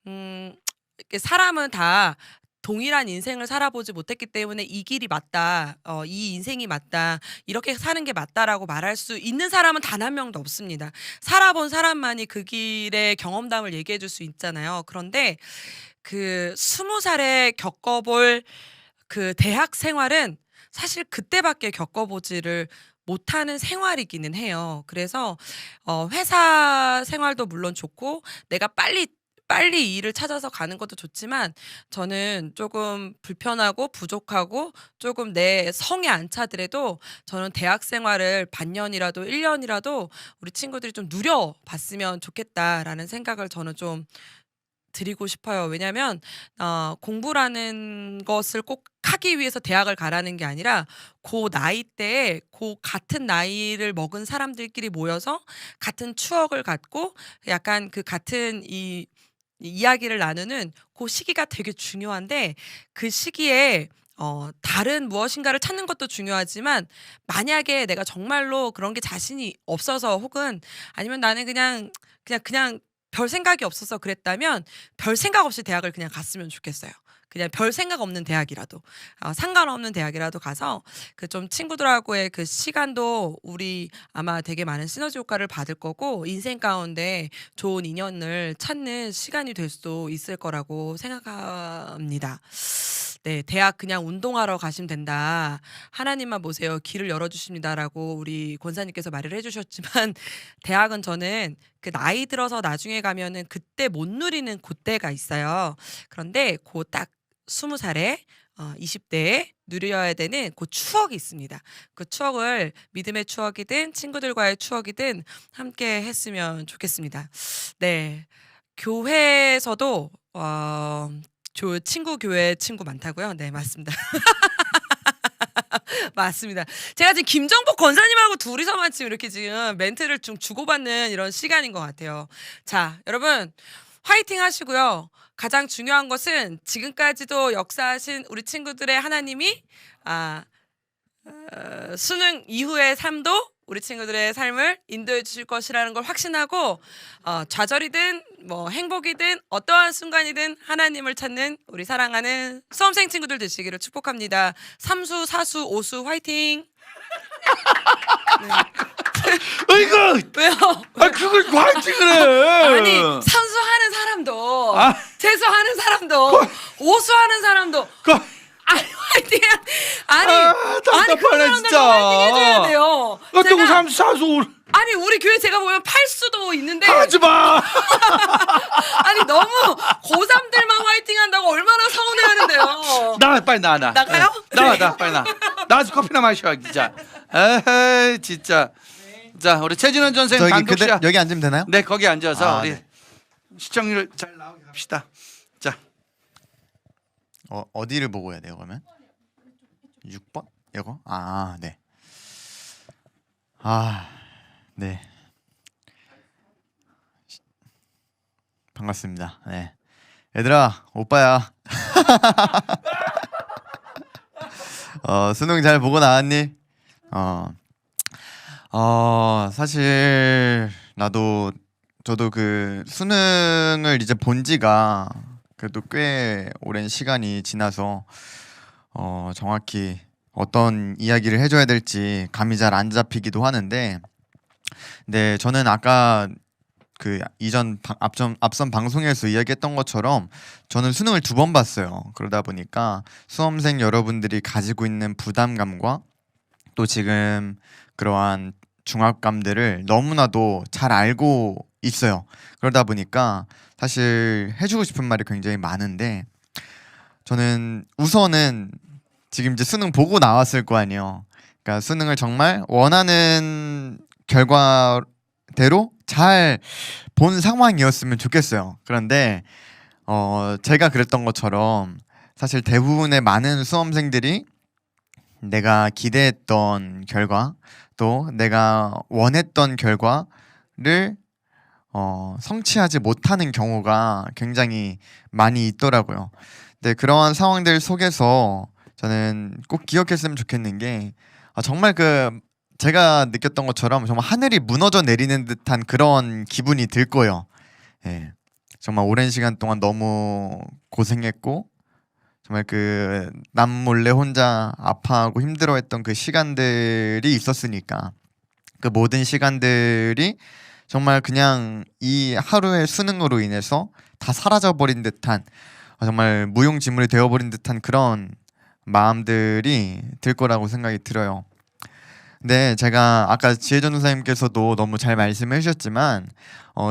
이렇게 사람은 다 동일한 인생을 살아보지 못했기 때문에 이 길이 맞다, 이 인생이 맞다, 이렇게 사는 게 맞다라고 말할 수 있는 사람은 단 한 명도 없습니다. 살아본 사람만이 그 길의 경험담을 얘기해 줄 수 있잖아요. 그런데 그 20살에 겪어볼 그 대학 생활은 사실 그때밖에 겪어보지를 못하는 생활이기는 해요. 그래서 회사 생활도 물론 좋고 내가 빨리 일을 찾아서 가는 것도 좋지만 저는 조금 불편하고 부족하고 조금 내 성에 안 차더라도 저는 대학 생활을 반년이라도 1년이라도 우리 친구들이 좀 누려봤으면 좋겠다라는 생각을 저는 좀 드리고 싶어요. 왜냐하면 공부라는 것을 꼭 하기 위해서 대학을 가라는 게 아니라 그 나이대에 그 같은 나이를 먹은 사람들끼리 모여서 같은 추억을 갖고 약간 그 같은 이야기를 나누는 그 시기가 되게 중요한데 그 시기에 다른 무엇인가를 찾는 것도 중요하지만 만약에 내가 정말로 그런 게 자신이 없어서 혹은 아니면 나는 그냥 별 생각이 없어서 그랬다면 별 생각 없이 대학을 그냥 갔으면 좋겠어요. 그냥 별 생각 없는 대학이라도 상관없는 대학이라도 가서 그 좀 친구들하고의 그 시간도 우리 아마 되게 많은 시너지 효과를 받을 거고 인생 가운데 좋은 인연을 찾는 시간이 될 수도 있을 거라고 생각합니다. 네, 대학 그냥 운동하러 가시면 된다. 하나님만 보세요. 길을 열어주십니다라고 우리 권사님께서 말을 해주셨지만 대학은 저는 그 나이 들어서 나중에 가면은 그때 못 누리는 그때가 있어요. 그런데 그 딱 20살에 20대에 누려야 되는 그 추억이 있습니다. 그 추억을 믿음의 추억이든 친구들과의 추억이든 함께 했으면 좋겠습니다. 네, 교회에서도 친구 교회 친구 많다고요? 네, 맞습니다. 맞습니다. 제가 지금 김정복 권사님하고 둘이서만 지금 이렇게 지금 멘트를 좀 주고받는 이런 시간인 것 같아요. 자, 여러분 화이팅 하시고요. 가장 중요한 것은 지금까지도 역사하신 우리 친구들의 하나님이 수능 이후의 삶도 우리 친구들의 삶을 인도해 주실 것이라는 걸 확신하고 좌절이든 뭐 행복이든 어떠한 순간이든 하나님을 찾는 우리 사랑하는 수험생 친구들 되시기를 축복합니다. 3수, 4수, 5수 화이팅. 네. 어이구, 왜요? 그걸 화이팅을 해. 아니 삼수하는 사람도 재수하는 사람도 오수하는 사람도 화이팅! 아니 답답하네 진짜. 화이팅 해줘야 돼요. 어떻게 3, 4수 아니 우리 교회 제가 보면 8수도 있는데 하지 마. 아니 너무 고3들만 화이팅 한다고 얼마나 서운해하는데요. 빨리 나가. 나가요? 나가 빨리 나. 나가서 커피나 마셔 진짜. 에이 진짜. 자 우리 최진원 전생 저기 단독 시야. 여기 앉으면 되나요? 네 거기 앉아서 우리 네. 시청률 잘 나오게 합시다. 자 어디를 보고 해야 돼요 그러면? 6번? 이거? 네. 네. 반갑습니다. 네. 얘들아, 오빠야. 수능 잘 보고 나왔니? 사실 저도 그 수능을 이제 본 지가 그래도 꽤 오랜 시간이 지나서 정확히 어떤 이야기를 해줘야 될지 감이 잘 안 잡히기도 하는데, 네, 저는 아까 그 앞선 방송에서 이야기했던 것처럼 저는 수능을 2번 봤어요. 그러다 보니까 수험생 여러분들이 가지고 있는 부담감과 또 지금 그러한 중압감들을 너무나도 잘 알고 있어요. 그러다 보니까 사실 해주고 싶은 말이 굉장히 많은데, 저는 우선은 지금 이제 수능 보고 나왔을 거 아니에요. 그러니까 수능을 정말 원하는 결과대로 잘 본 상황이었으면 좋겠어요. 그런데 제가 그랬던 것처럼 사실 대부분의 많은 수험생들이 내가 기대했던 결과 또 내가 원했던 결과를 성취하지 못하는 경우가 굉장히 많이 있더라고요. 근데 그러한 상황들 속에서 저는 꼭 기억했으면 좋겠는 게 정말 제가 느꼈던 것처럼 정말 하늘이 무너져 내리는 듯한 그런 기분이 들 거예요. 예. 정말 오랜 시간 동안 너무 고생했고 정말 남몰래 혼자 아파하고 힘들어했던 그 시간들이 있었으니까 그 모든 시간들이 정말 그냥 이 하루의 수능으로 인해서 다 사라져버린 듯한 정말 무용지물이 되어버린 듯한 그런 마음들이 들 거라고 생각이 들어요. 근데 제가 아까 지혜전 선생님께서도 너무 잘 말씀해 주셨지만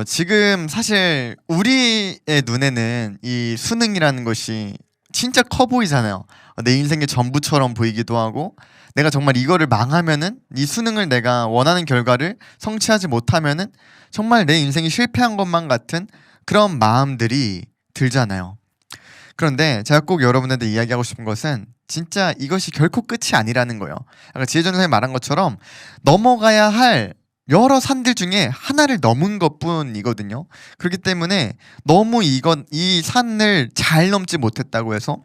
지금 사실 우리의 눈에는 이 수능이라는 것이 진짜 커 보이잖아요. 내 인생의 전부처럼 보이기도 하고 내가 정말 이거를 망하면은 이 수능을 내가 원하는 결과를 성취하지 못하면은 정말 내 인생이 실패한 것만 같은 그런 마음들이 들잖아요. 그런데 제가 꼭 여러분들한테 이야기하고 싶은 것은 진짜 이것이 결코 끝이 아니라는 거예요. 아까 지혜전 선생님이 말한 것처럼 넘어가야 할 여러 산들 중에 하나를 넘은 것뿐이거든요. 그렇기 때문에 너무 이 산을 잘 넘지 못했다고 해서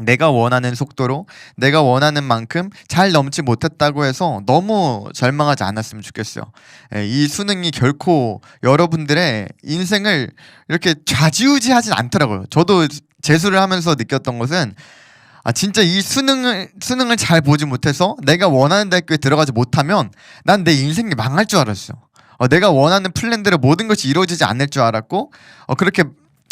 내가 원하는 속도로 내가 원하는 만큼 잘 넘지 못했다고 해서 너무 절망하지 않았으면 좋겠어요. 이 수능이 결코 여러분들의 인생을 이렇게 좌지우지하진 않더라고요. 저도 재수를 하면서 느꼈던 것은 진짜 이 수능을 잘 보지 못해서 내가 원하는 대학교에 들어가지 못하면 난 내 인생이 망할 줄 알았어요. 내가 원하는 플랜대로 모든 것이 이루어지지 않을 줄 알았고 그렇게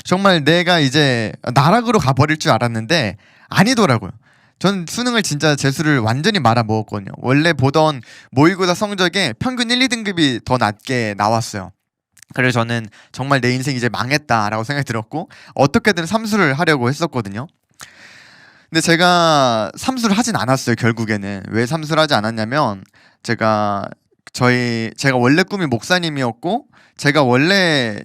정말 내가 이제 나락으로 가버릴 줄 알았는데 아니더라고요. 전 수능을 진짜 재수를 완전히 말아먹었거든요. 원래 보던 모의고사 성적에 평균 1, 2등급이 더 낮게 나왔어요. 그래서 저는 정말 내 인생 이제 망했다라고 생각이 들었고 어떻게든 삼수를 하려고 했었거든요. 근데 제가 삼수를 하진 않았어요. 결국에는. 왜 삼수를 하지 않았냐면 제가 원래 꿈이 목사님이었고 제가 원래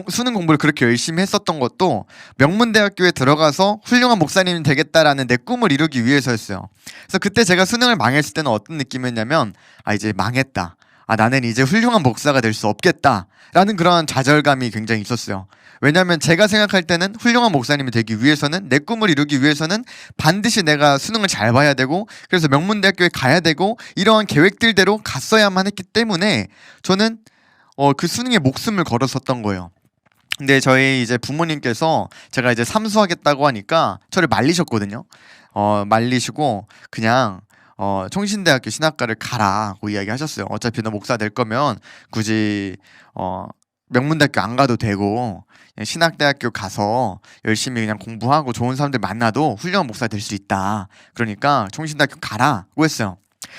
수능 공부를 그렇게 열심히 했었던 것도 명문대학교에 들어가서 훌륭한 목사님이 되겠다라는 내 꿈을 이루기 위해서였어요. 그래서 그때 제가 수능을 망했을 때는 어떤 느낌이었냐면 이제 망했다. 나는 이제 훌륭한 목사가 될 수 없겠다라는 그런 좌절감이 굉장히 있었어요. 왜냐하면 제가 생각할 때는 훌륭한 목사님이 되기 위해서는 내 꿈을 이루기 위해서는 반드시 내가 수능을 잘 봐야 되고 그래서 명문대학교에 가야 되고 이러한 계획들대로 갔어야만 했기 때문에 저는 그 수능에 목숨을 걸었었던 거예요. 근데 저희 이제 부모님께서 제가 이제 삼수하겠다고 하니까 저를 말리셨거든요. 말리시고 그냥 총신대학교 신학과를 가라고 이야기하셨어요. 어차피 너 목사 될 거면 굳이 명문대학교 안 가도 되고 그냥 신학대학교 가서 열심히 그냥 공부하고 좋은 사람들 만나도 훌륭한 목사 될 수 있다. 그러니까 총신대학교 가라고 했어요.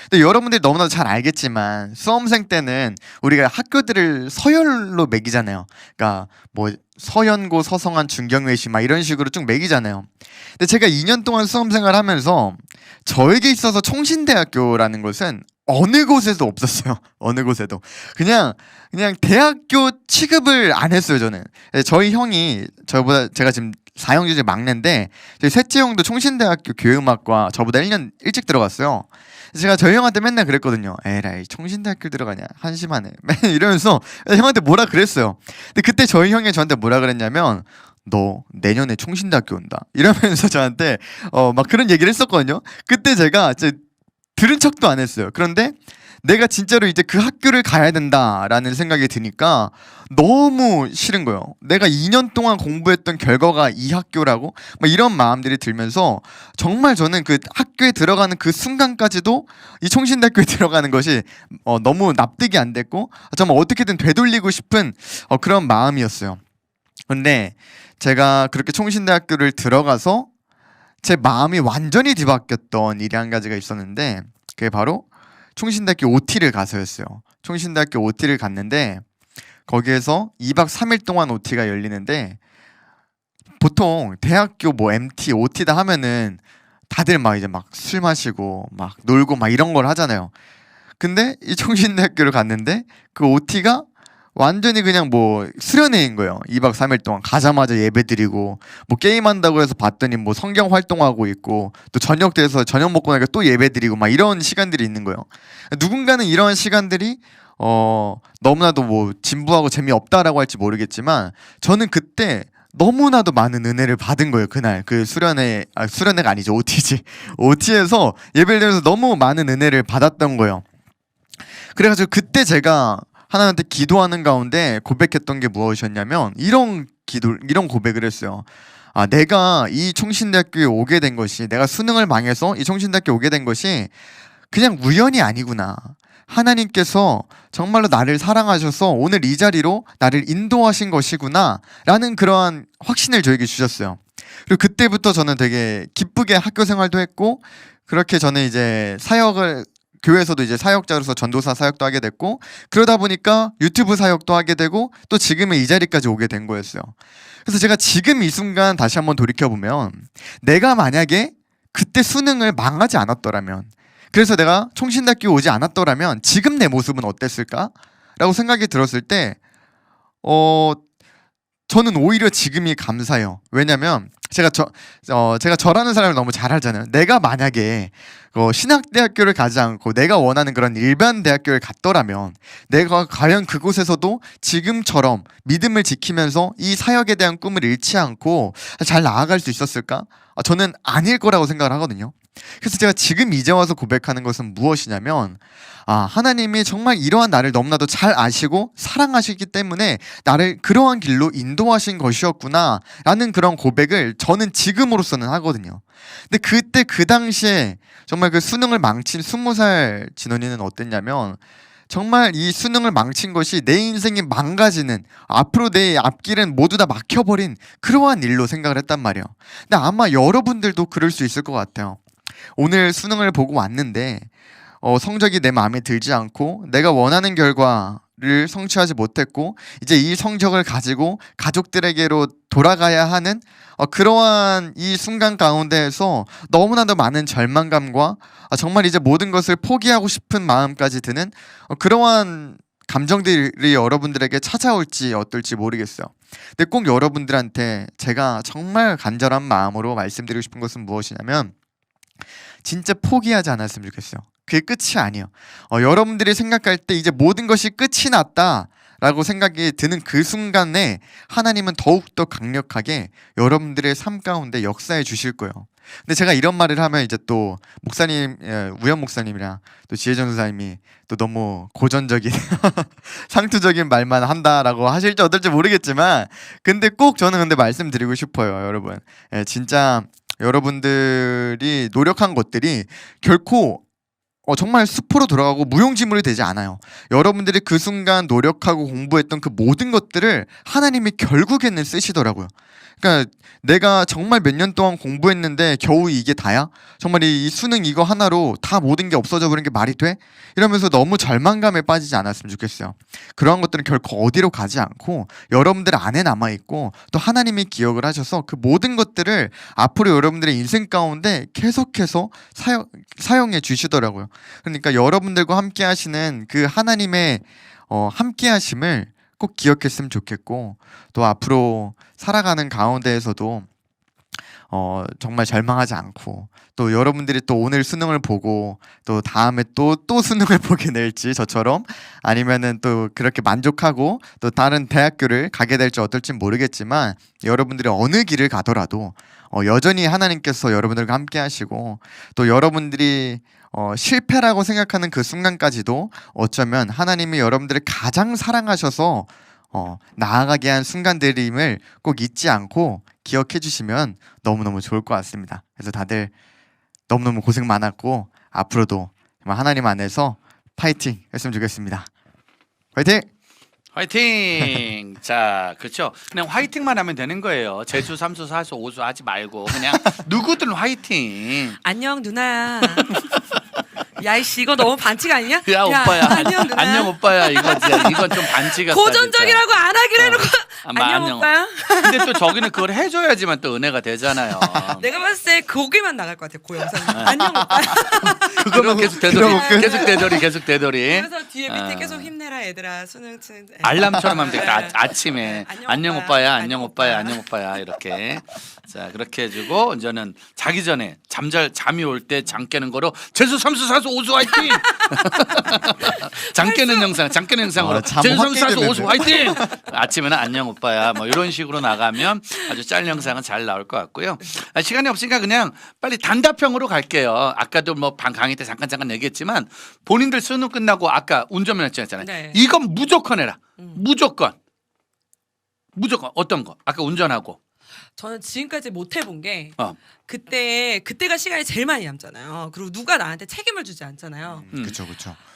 근데 여러분들이 너무나도 잘 알겠지만 수험생 때는 우리가 학교들을 서열로 매기잖아요. 그러니까 뭐 서연고, 서성한, 중경외시 막 이런 식으로 쭉 매기잖아요. 근데 제가 2년 동안 수험생활 하면서 저에게 있어서 총신대학교라는 것은 어느 곳에도 없었어요. 어느 곳에도 그냥 대학교 취급을 안 했어요. 저는 저희 형이 저보다 제가 지금 4형 중에 막내인데 저희 셋째 형도 총신대학교 교회음악과 저보다 1년 일찍 들어갔어요. 제가 저희 형한테 맨날 그랬거든요. 에라이 총신대학교 들어가냐 한심하네 이러면서 형한테 뭐라 그랬어요. 근데 그때 저희 형이 저한테 뭐라 그랬냐면 너 내년에 총신대학교 온다 이러면서 저한테 막 그런 얘기를 했었거든요. 그때 제가 들은 척도 안 했어요. 그런데 내가 진짜로 이제 그 학교를 가야 된다라는 생각이 드니까 너무 싫은 거예요. 내가 2년 동안 공부했던 결과가 이 학교라고 막 이런 마음들이 들면서 정말 저는 그 학교에 들어가는 그 순간까지도 이 총신대학교에 들어가는 것이 너무 납득이 안 됐고 정말 어떻게든 되돌리고 싶은 그런 마음이었어요. 근데 제가 그렇게 총신대학교를 들어가서 제 마음이 완전히 뒤바뀌었던 일이 한 가지가 있었는데 그게 바로 총신대학교 OT를 가서였어요. 총신대학교 OT를 갔는데 거기에서 2박 3일 동안 OT가 열리는데 보통 대학교 뭐 MT, OT다 하면은 다들 막 이제 막 술 마시고 막 놀고 막 이런 걸 하잖아요. 근데 이 총신대학교를 갔는데 그 OT가 완전히 그냥 뭐 수련회인 거예요. 2박 3일 동안 가자마자 예배 드리고 뭐 게임한다고 해서 봤더니 뭐 성경 활동하고 있고 또 저녁 돼서 저녁 먹고 나니까 또 예배 드리고 막 이런 시간들이 있는 거예요. 누군가는 이런 시간들이 너무나도 뭐 진부하고 재미없다라고 할지 모르겠지만 저는 그때 너무나도 많은 은혜를 받은 거예요. 그날 그 수련회가 아니죠. OT지. OT에서 예배를 드리면서 너무 많은 은혜를 받았던 거예요. 그래가지고 그때 제가 하나님한테 기도하는 가운데 고백했던 게 무엇이었냐면 이런 고백을 했어요. 내가 이 총신대학교에 오게 된 것이 내가 수능을 망해서 이 총신대학교에 오게 된 것이 그냥 우연이 아니구나. 하나님께서 정말로 나를 사랑하셔서 오늘 이 자리로 나를 인도하신 것이구나 라는 그러한 확신을 저에게 주셨어요. 그리고 그때부터 저는 되게 기쁘게 학교 생활도 했고 그렇게 저는 이제 교회에서도 이제 사역자로서 전도사 사역도 하게 됐고 그러다 보니까 유튜브 사역도 하게 되고 또 지금의 이 자리까지 오게 된 거였어요. 그래서 제가 지금 이 순간 다시 한번 돌이켜보면 내가 만약에 그때 수능을 망하지 않았더라면 그래서 내가 총신대학교 오지 않았더라면 지금 내 모습은 어땠을까? 라고 생각이 들었을 때 저는 오히려 지금이 감사해요. 왜냐면 제가 저라는 사람을 너무 잘 알잖아요. 내가 만약에 신학대학교를 가지 않고 내가 원하는 그런 일반 대학교를 갔더라면 내가 과연 그곳에서도 지금처럼 믿음을 지키면서 이 사역에 대한 꿈을 잃지 않고 잘 나아갈 수 있었을까? 저는 아닐 거라고 생각을 하거든요. 그래서 제가 지금 이제 와서 고백하는 것은 무엇이냐면 하나님이 정말 이러한 나를 너무나도 잘 아시고 사랑하시기 때문에 나를 그러한 길로 인도하신 것이었구나 라는 그런 고백을 저는 지금으로서는 하거든요. 근데 그때 그 당시에 정말 그 수능을 망친 20살 진원이는 어땠냐면 정말 이 수능을 망친 것이 내 인생이 망가지는, 앞으로 내 앞길은 모두 다 막혀버린 그러한 일로 생각을 했단 말이에요. 근데 아마 여러분들도 그럴 수 있을 것 같아요. 오늘 수능을 보고 왔는데 성적이 내 마음에 들지 않고 내가 원하는 결과를 성취하지 못했고 이제 이 성적을 가지고 가족들에게로 돌아가야 하는 그러한 이 순간 가운데에서 너무나도 많은 절망감과 정말 이제 모든 것을 포기하고 싶은 마음까지 드는 그러한 감정들이 여러분들에게 찾아올지 어떨지 모르겠어요. 근데 꼭 여러분들한테 제가 정말 간절한 마음으로 말씀드리고 싶은 것은 무엇이냐면 진짜 포기하지 않았으면 좋겠어요. 그게 끝이 아니에요. 여러분들이 생각할 때 이제 모든 것이 끝이 났다라고 생각이 드는 그 순간에 하나님은 더욱더 강력하게 여러분들의 삶 가운데 역사해 주실 거예요. 근데 제가 이런 말을 하면 이제 또 목사님, 우영 목사님이랑 또 지혜 전도사님이 또 너무 고전적인 상투적인 말만 한다라고 하실지 어떨지 모르겠지만 근데 꼭 저는 근데 말씀드리고 싶어요, 여러분. 진짜 여러분들이 노력한 것들이 결코 정말 숲으로 돌아가고 무용지물이 되지 않아요. 여러분들이 그 순간 노력하고 공부했던 그 모든 것들을 하나님이 결국에는 쓰시더라고요. 그러니까 내가 정말 몇 년 동안 공부했는데 겨우 이게 다야? 정말 이 수능 이거 하나로 다 모든 게 없어져 버린 게 말이 돼? 이러면서 너무 절망감에 빠지지 않았으면 좋겠어요. 그러한 것들은 결코 어디로 가지 않고 여러분들 안에 남아있고 또 하나님이 기억을 하셔서 그 모든 것들을 앞으로 여러분들의 인생 가운데 계속해서 사용해 주시더라고요. 그러니까 여러분들과 함께 하시는 그 하나님의 함께 하심을 꼭 기억했으면 좋겠고 또 앞으로 살아가는 가운데에서도 정말 절망하지 않고 또 여러분들이 또 오늘 수능을 보고 또 다음에 또 수능을 보게 될지 저처럼 아니면은 또 그렇게 만족하고 또 다른 대학교를 가게 될지 어떨지 모르겠지만 여러분들이 어느 길을 가더라도 여전히 하나님께서 여러분들과 함께 하시고 또 여러분들이 실패라고 생각하는 그 순간까지도 어쩌면 하나님이 여러분들을 가장 사랑하셔서 나아가게 한 순간들임을 꼭 잊지 않고 기억해 주시면 너무너무 좋을 것 같습니다. 그래서 다들 너무너무 고생 많았고 앞으로도 정말 하나님 안에서 파이팅 했으면 좋겠습니다. 파이팅! 화이팅! 자, 그렇죠. 그냥 화이팅만 하면 되는 거예요. 재수, 삼수, 사수, 오수 하지 말고 그냥 누구든 화이팅. 안녕 누나야. 야이씨 이거 너무 반칙 아니냐? 야 오빠야. 안녕 누나. 안녕 오빠야. 이건 좀 반칙 같다. 고전적이라고 안 하기로 해놓고 안녕 오빠야. 근데 또 저기는 그걸 해줘야지만 또 은혜가 되잖아요. 내가 봤을 때 거기만 나갈 것 같아. 그 영상. 안녕 오빠야. 그거만 계속 되돌이. 그래서 뒤에 밑에 계속 힘내라 얘들아 수능 치는. 알람처럼 하면 되겠다. 아침에 안녕 오빠야, 오빠야, 안녕 오빠야, 안녕 오빠야 이렇게. 자 그렇게 해주고 이제는 자기 전에 잠이 올 때 잠 깨는 거로 재수, 삼수, 사수, 오수 화이팅. 잠 깨는 영상으로 재수, 삼수, 사수, 오수 화이팅. 아침에는 안녕 오빠야 뭐 이런 식으로 나가면 아주 짤 영상은 잘 나올 것 같고요. 시간이 없으니까 그냥 빨리 단답형으로 갈게요. 아까도 뭐 강의 때 잠깐 얘기했지만 본인들 수능 끝나고 아까 운전면허증 했잖아요. 네. 이건 무조건 해라. 무조건 어떤 거? 아까 운전하고. 저는 지금까지 못 해본 게 어. 그때가 시간이 제일 많이 남잖아요. 그리고 누가 나한테 책임을 주지 않잖아요. 그렇죠.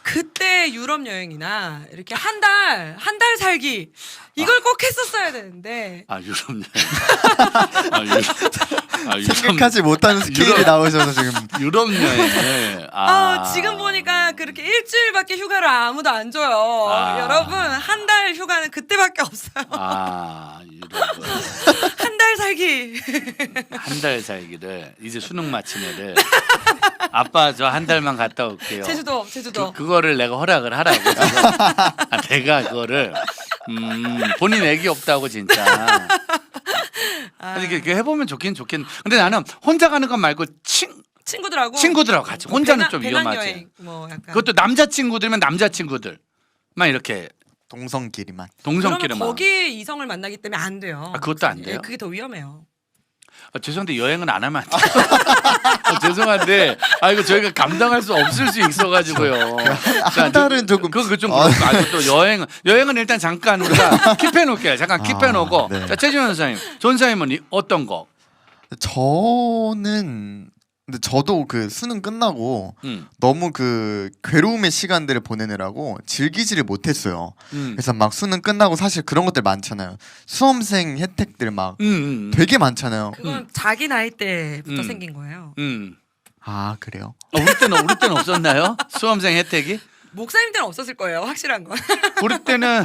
그때 유럽 여행이나 이렇게 한 달 살기 이걸 꼭 했었어야 되는데. 유럽 여행. 생각하지 못하는 스케일이 나오셔서 지금 유럽 여행. 지금 보니까 그렇게 일주일밖에 휴가를 아무도 안 줘요. 여러분 한 달 휴가는 그때밖에 없어요. 유럽. 한 달 살기. 한 달 살기를 이제 수능 마친 애를 아빠 저 한 달만 갔다 올게요. 제주도. 그거를 내가 허락을 하라고. 내가 그거를 본인 애기 없다고 진짜. 이렇게 해보면 좋긴. 근데 나는 혼자 가는 것 말고 친구들하고 같이. 혼자는 좀 위험하지. 배낭여행 뭐 약간. 그것도 남자친구들이면 남자친구들만 이렇게 동성끼리만. 그러면 동성끼리만. 거기에 이성을 만나기 때문에 안 돼요. 아, 그것도 안 돼요? 그게 더 위험해요. 죄송한데 여행은 안 하면 안 돼요. 죄송한데 이거 저희가 감당할 수 없을 수 있어가지고요. 한 달은 조금. 그거 좀 그렇고 아니 또 여행은 일단 잠깐 우리가 킵해놓을게요. 잠깐 킵해놓고. 네. 자, 최지원 선생님, 전사님은 어떤 거? 저는 근데 저도 그 수능 끝나고 너무 그 괴로움의 시간들을 보내느라고 즐기지를 못했어요. 그래서 막 수능 끝나고 사실 그런 것들 많잖아요. 수험생 혜택들 막 되게 많잖아요. 그건 자기 나이 때부터 생긴 거예요. 아 그래요? 우리 때는 없었나요? 수험생 혜택이? 목사님 때는 없었을 거예요. 확실한 건. 우리 때는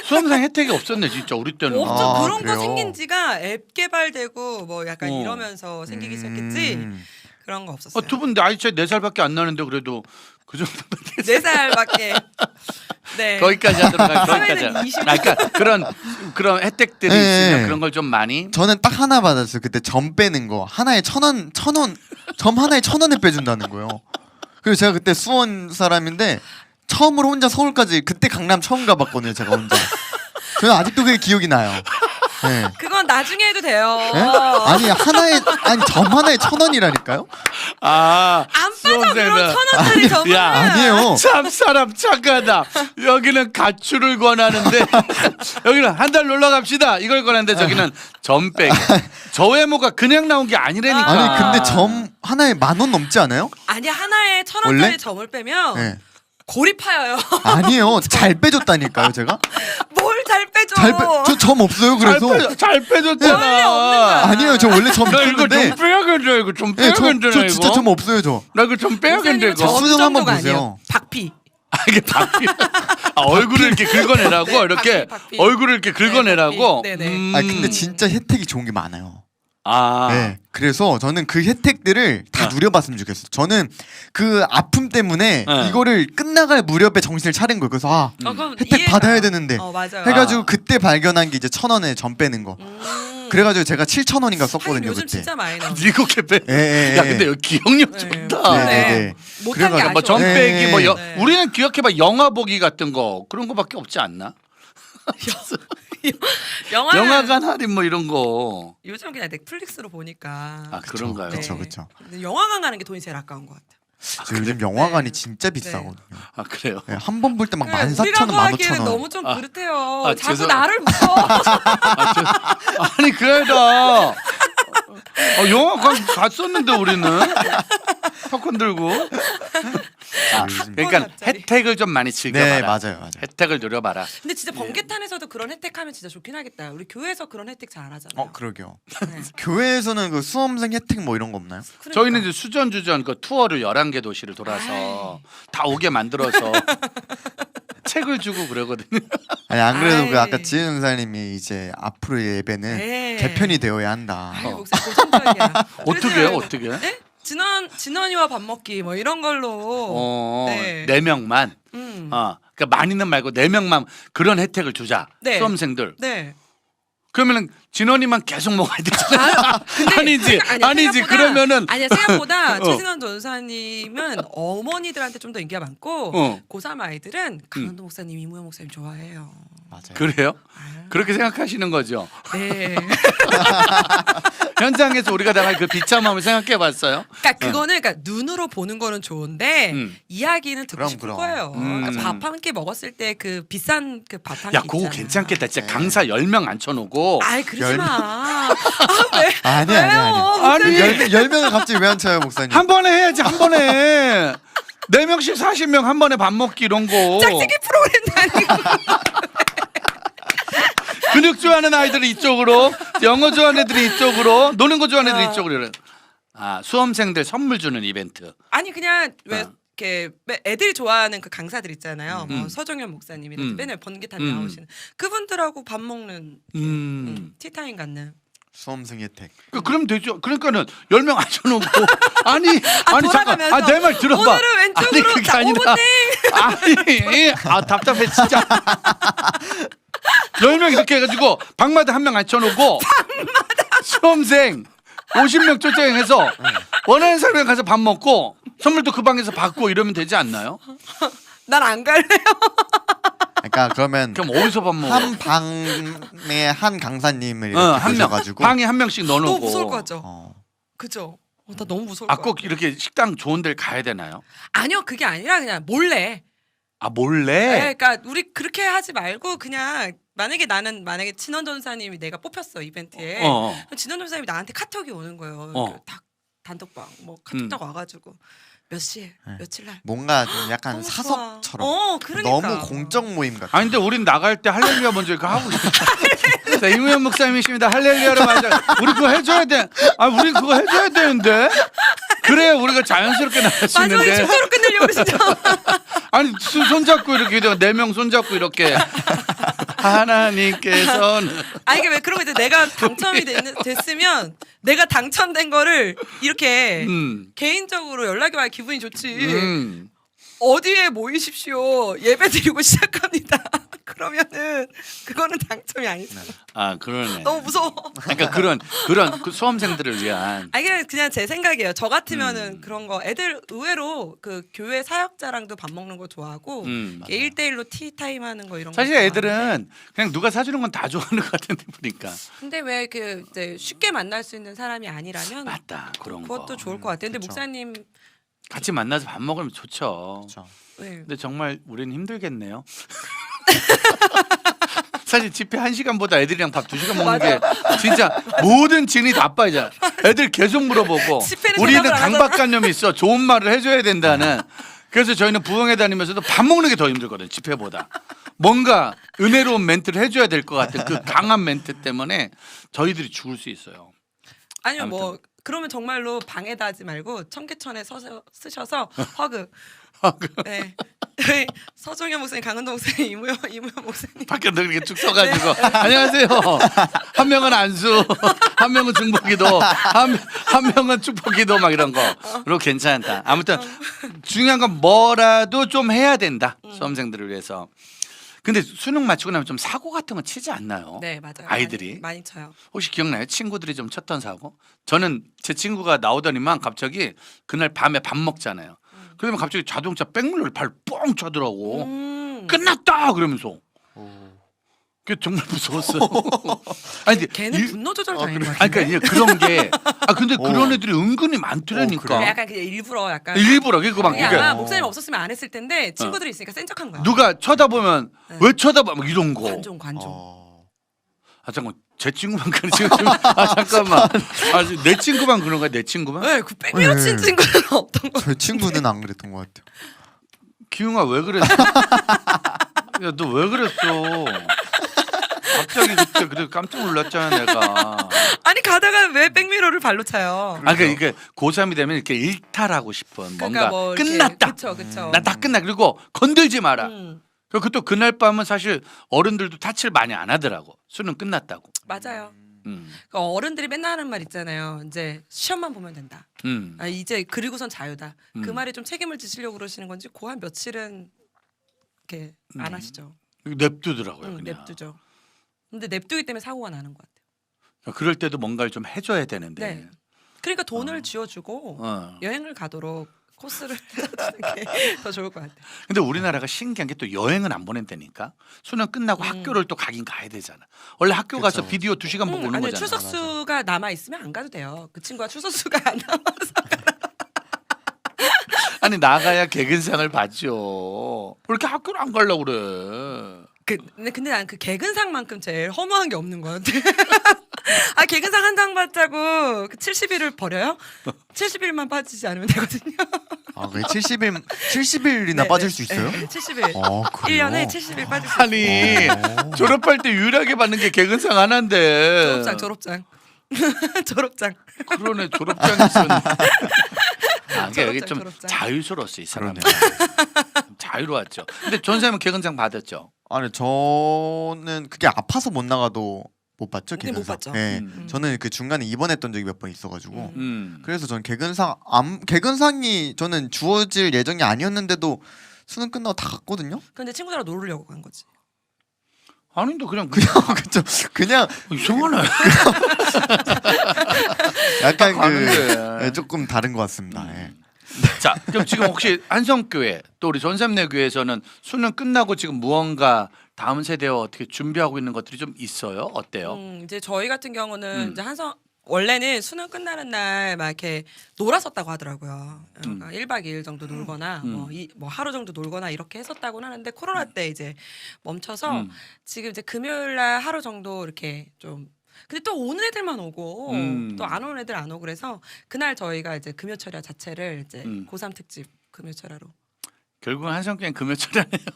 수험생 혜택이 없었네 진짜 우리 때는. 없죠. 아, 그런 그래요? 거 생긴 지가 앱 개발되고 뭐 약간 이러면서 생기기 시작했지. 그런 거 없었어요. 두 분 나이 차이 4살밖에 안 나는데 그래도 그 정도밖에 4살밖에. 네. 거기까지 하도록 할게요. 사회는 거기까지. 20. 그러니까 그런 혜택들이 네. 있으면 그런 걸 좀 많이. 저는 딱 하나 받았어요. 그때 점 빼는 거 하나에 1,000원, 점 하나에 1,000원을 빼준다는 거예요. 그래서 제가 그때 수원 사람인데 처음으로 혼자 서울까지 그때 강남 처음 가봤거든요. 제가 혼자. 저는 아직도 그게 기억이 나요. 네. 그건 나중에 해도 돼요. 네? 아니 점 하나에 1,000원이라니까요? 아, 안 빠져 그런 1,000원짜리 점은. 야, 아니에요. 참 사람 착하다. 여기는 가출을 권하는데 여기는 한 달 놀러 갑시다. 이걸 권하는데 저기는 점 빼기. 저 외모가 그냥 나온 게 아니라니까. 아니 근데 점 하나에 10,000원 넘지 않아요? 아니야 하나에 1,000원짜리 원래? 점을 빼면 네. 골이 파여요. 아니에요. 잘 빼줬다니까요, 제가. 뭘 잘 빼줘. 저 점 없어요. 그래서 잘 원래 없는 거야. 빼줬잖아. 아니에요. 저 원래 점 나 이거 있는데. 좀 빼야겠네. 이거 좀 네, 빼야겠네. 저 진짜 점 없어요, 저. 나 이거 좀 빼야겠네. 목사님은 이거. 수능 한번 정도가 보세요. 아니에요. 박피. 이게 박피. 얼굴을 이렇게 긁어내라고 네, 이렇게 박피. 얼굴을 이렇게 긁어내라고. 네, 박피. 아 근데 진짜 혜택이 좋은 게 많아요. 아. 네. 그래서 저는 그 혜택들을 다 누려봤으면 좋겠어요. 저는 그 아픔 때문에 네. 이거를 끝나갈 무렵에 정신을 차린 거예요. 그래서 그럼 혜택 이해가. 받아야 되는데 맞아요. 해가지고 그때 발견한 게 이제 1,000원에 점 빼는 거. 그래가지고 제가 7,000원인가 하긴 썼거든요 요즘 그때. 진짜 많이 나와. 7개 빼. 예. 야 근데 여기 기억력 네. 좋다. 네. 못한 게 그래가지고 아쉬워. 뭐 점빼기 뭐 네. 우리는 기억해봐 영화 보기 같은 거 그런 거밖에 없지 않나? 영화관 할인 뭐 이런 거. 요즘 그냥 넷플릭스로 보니까. 아 그런가요? 네. 그쵸. 근데 영화관 가는 게 돈이 제일 아까운 것 같아요. 저 요즘 영화관이 네. 진짜 비싸거든요. 아 그래요? 네, 한 번 볼 때 막 그래, 14,000원, 우리라고 하기에는 15,000원. 너무 좀 그렇대요. 아, 자꾸 죄송- 나를 묶어. 아니 그래도 영화관 갔었는데 우리는 팝콘 들고. 그러니까 갑자기. 혜택을 좀 많이 즐겨봐라. 네 맞아요. 혜택을 누려봐라. 근데 진짜 번개탄에서도 그런 혜택 하면 진짜 좋긴 하겠다. 우리 교회에서 그런 혜택 잘 안 하잖아요. 그러게요. 네. 교회에서는 그 수험생 혜택 뭐 이런 거 없나요? 그러니까. 저희는 이제 수전주전 그 투어를 11개 도시를 돌아서 다 오게 만들어서 책을 주고 그러거든요. 아니 안 그래도 아이. 그 아까 지은 형사님이 이제 앞으로의 예배는 네. 개편이 되어야 한다. 아유, 목사 고성적이야. 어떻게요? 어떻게? 네? 진원이와 밥 먹기 뭐 이런 걸로. 네. 4명만. 음. 그러니까 많이는 말고 4명만 그런 혜택을 주자. 네. 수험생들. 네. 그러면은 진원이만 계속 먹어야 되잖아. 아니지. 아니지. 생각보다- 그러면은 아니야 생각보다 어. 최진원 전사님은 어머니들한테 좀 더 인기가 많고 고3 아이들은 강원도 목사님, 이무영 목사님 좋아해요. 맞아요. 그래요? 아. 그렇게 생각하시는 거죠. 네. 현장에서 우리가 당할 그 비참함을 생각해 봤어요. 그러니까 그거는 그러니까 눈으로 보는 거는 좋은데 이야기는 듣고 그럼, 싶을 그럼. 거예요. 음. 밥 한 끼 먹었을 때 그 비싼 그 밥 한 끼 야, 그거 괜찮겠다. 진짜 강사 10명 앉혀놓고. 아이 그러지 열 마. 왜? 아니야. 아니, 10명을 갑자기 왜 안 쳐요 목사님? 한 번에 해야지, 한 번에. 4명씩 40명 한 번에 밥 먹기 이런 거. 짝짓기 프로그램 다니고. 근육 좋아하는 아이들이 이쪽으로, 영어 좋아하는 애들이 이쪽으로, 노는 거 좋아하는 애들이 이쪽으로. 이런. 수험생들 선물 주는 이벤트. 아니 그냥 왜 이렇게 애들이 좋아하는 그 강사들 있잖아요. 뭐 서정현 목사님이나 맨날 번개탄 나오시는 그분들하고 밥 먹는 티타임 갖는. 수험생 혜택. 그럼 되죠. 그러니까는 10명 앉혀놓고. 아니 잠깐. 돌아가면서 내 말 들어봐. 오늘은 왼쪽으로 아니, 그게 아니라. 아니, 답답해, 진짜. 10명 이렇게 해가지고 방마다 한 명 앉혀놓고 수험생 50명 초청해서 원하는 사람이 가서 밥 먹고 선물도 그 방에서 받고 이러면 되지 않나요? 난 안 갈래요. 그러니까 그러면 그럼 어디서 밥 먹어? 한 방에 한 강사님을 이렇게 한 명, 모셔가지고 방에 한 명씩 너무 넣어놓고. 무서울 것 같죠. 어. 그죠? 나 너무 무서울 것 같아. 꼭 이렇게 식당 좋은 데를 가야 되나요? 아니요, 그게 아니라 그냥 몰래. 아 몰래? 네, 그러니까 우리 그렇게 하지 말고 그냥 만약에 진원 전사님이 내가 뽑혔어 이벤트에. 그럼 진원 전사님이 나한테 카톡이 오는 거예요. 그 단톡방 뭐 카톡 와가지고 몇 시에 네. 며칠 날. 뭔가 좀 약간 너무 사석처럼 그러니까. 너무 공적 모임 같아. 아니 근데 우린 나갈 때 할렐루야 먼저 이거 하고 있어. 자, 이무현 목사님이십니다. 할렐루야를 먼저. 우리 그거 해줘야 돼. 아 우리 그거 해줘야 되는데. 그래야 우리가 자연스럽게 나갈 수 마지막에 있는데. 축도로 끝내려고 그러시죠. 아니 손잡고 이렇게 4명 손잡고 이렇게 하나님께서는 아니 이게 왜 그런 거 있잖아. 내가 당첨이 됐으면 내가 당첨된 거를 이렇게 개인적으로 연락이 와야 기분이 좋지. 어디에 모이십시오. 예배 드리고 시작합니다. 그러면은 그거는 당첨이 아니잖아. 아 그러네. 너무 무서워. 그러니까 그런 그 수험생들을 위한. 아니 그냥 제 생각이에요. 저 같으면은 그런 거 애들 의외로 그 교회 사역자랑도 밥 먹는 거 좋아하고 1대1로 티타임 하는 거 이런 거. 사실 좋아하는데. 애들은 그냥 누가 사주는 건 다 좋아하는 것 같은데 보니까. 근데 왜 그 이제 쉽게 만날 수 있는 사람이 아니라면 맞다 그런 그것도 거. 좋을 것 같아요. 근데 그쵸. 목사님 같이 만나서 밥 먹으면 좋죠. 그렇죠. 네. 근데 정말 우리는 힘들겠네요. 사실 집회 1시간보다 애들이랑 밥 2시간 먹는 게 진짜 모든 진이 다 빠지잖아. 애들 계속 물어보고 집회는 우리는 생각을 안 하잖아. 강박관념이 있어. 좋은 말을 해줘야 된다는. 그래서 저희는 부흥회 다니면서도 밥 먹는 게 더 힘들거든 집회보다. 뭔가 은혜로운 멘트를 해줘야 될 것 같은 그 강한 멘트 때문에 저희들이 죽을 수 있어요. 아니요 뭐 아무튼. 그러면 정말로 방에다 하지 말고 청계천에 쓰셔서 허그. 네. 서종현 목사님, 강은동 목사님, 이무현 목사님. 밖에 너 이렇게 쭉 서가지고 안녕하세요. 한 명은 안수, 한 명은 중보기도, 한 명은 축복기도 막 이런 거로 괜찮다. 아무튼 중요한 건 뭐라도 좀 해야 된다. 수험생들을 위해서. 근데 수능 마치고 나면 좀 사고 같은 거 치지 않나요? 네 맞아요. 아이들이 많이 쳐요. 혹시 기억나요? 친구들이 좀 쳤던 사고? 저는 제 친구가 나오더니만 갑자기 그날 밤에 밥 먹잖아요. 그러면 갑자기 자동차 백밀러를 발 뻥 차더라고. 끝났다 그러면서. 그게 정말 무서웠어요. 아니 근데 걔는 분노 조절 당한 거 아니 같은데. 그러니까 그런 게 근데 그런 애들이 은근히 많더라니까. 그래? 약간 그냥 일부러 약간. 일부러 그거 막 그게 이게 아마 목사님 없었으면 안 했을 텐데 친구들이 있으니까 센 척한 거야. 누가 쳐다보면 네. 왜 쳐다봐 막 이런 거. 관종. 아 잠깐 제 친구만 그래 지금 잠깐만. 내 친구만 그런 거야 내 친구만? 네, 그 백미러 친 친구는 없던 거. 제 친구는 안 그랬던 것 같아요. 기웅아 왜 그랬어? 야 너 왜 그랬어? 갑자기 그때 그래 깜짝 놀랐잖아 내가. 아니 가다가 왜 백미러를 발로 차요? 아 그러니까 고3이 되면 이렇게 일탈하고 싶은 뭔가 뭐 끝났다. 그쵸. 나 다 끝나. 그리고 건들지 마라. 음, 그리고 그날 밤은 사실 어른들도 타치를 많이 안 하더라고. 수능 끝났다고. 맞아요. 음. 그 어른들이 맨날 하는 말 있잖아요. 이제 시험만 보면 된다. 아, 이제 그리고선 자유다. 그 말에 좀 책임을 지시려고 그러시는 건지 그 한 며칠은 이렇게 안 하시죠. 냅두더라고요. 그냥. 냅두죠. 근데 냅두기 때문에 사고가 나는 것 같아요. 그럴 때도 뭔가를 좀 해줘야 되는데. 네. 그러니까 돈을 쥐어주고 여행을 가도록 코스를 짜주는 게 더 좋을 것 같아요. 근데 우리나라가 신기한 게 또 여행은 안 보낸다니까. 수능 끝나고 학교를 또 가긴 가야 되잖아. 원래 학교 가서 그쵸. 비디오 2시간 보고 오는 아니 거잖아. 출석수가 남아 있으면 안 가도 돼요. 그 친구가 출석수가 안 남아서. 아니 나가야 개근상을 받죠. 왜 이렇게 학교를 안 가려고 그래? 근데 난 그 개근상만큼 제일 허무한 게 없는 것 같아. 아 개근상 한 장 받자고 70일을 버려요? 70일만 빠지지 않으면 되거든요. 아, 그게 70일이나 네, 빠질 네, 수 있어요? 네, 70일. 아, 그래요? 1년에 70일 빠질 수 있어요. 아니 졸업할 때 유일하게 받는 게 개근상 하나인데. 졸업장. 졸업장. 그러네 졸업장이 있었네. 여기 좀 졸업장. 자유스러웠어 이 사람은. 자유로웠죠. 근데 전사님은 개근상 받았죠. 아니 저는 그게 아파서 못 나가도 못 봤죠 네, 못 개근상. 봤죠. 네. 저는 그 중간에 입원했던 적이 몇 번 있어가지고 그래서 저는 개근상이 저는 주어질 예정이 아니었는데도 수능 끝나고 다 갔거든요. 근데 친구들하고 놀으려고 간 거지. 아닌데 그냥 그쵸. 그냥 이상하네. 약간 가는데. 예, 조금 다른 것 같습니다. 예. 자, 그럼 지금 혹시 한성교회 또 우리 전삼내 교회에서는 수능 끝나고 지금 무언가 다음 세대와 어떻게 준비하고 있는 것들이 좀 있어요? 어때요? 이제 저희 같은 경우는 이제 원래는 수능 끝나는 날 막 이렇게 놀았었다고 하더라고요. 그러니까 1박 2일 정도 놀거나 뭐 하루 정도 놀거나 이렇게 했었다고는 하는데 코로나 때 이제 멈춰서 지금 이제 금요일 날 하루 정도 이렇게 좀 근데 또 오는 애들만 오고 또 안 오는 애들 안 오고 그래서 그날 저희가 이제 금요철야 자체를 이제 고3 특집 금요철야로 결국은 한성교회는 금요철이네요.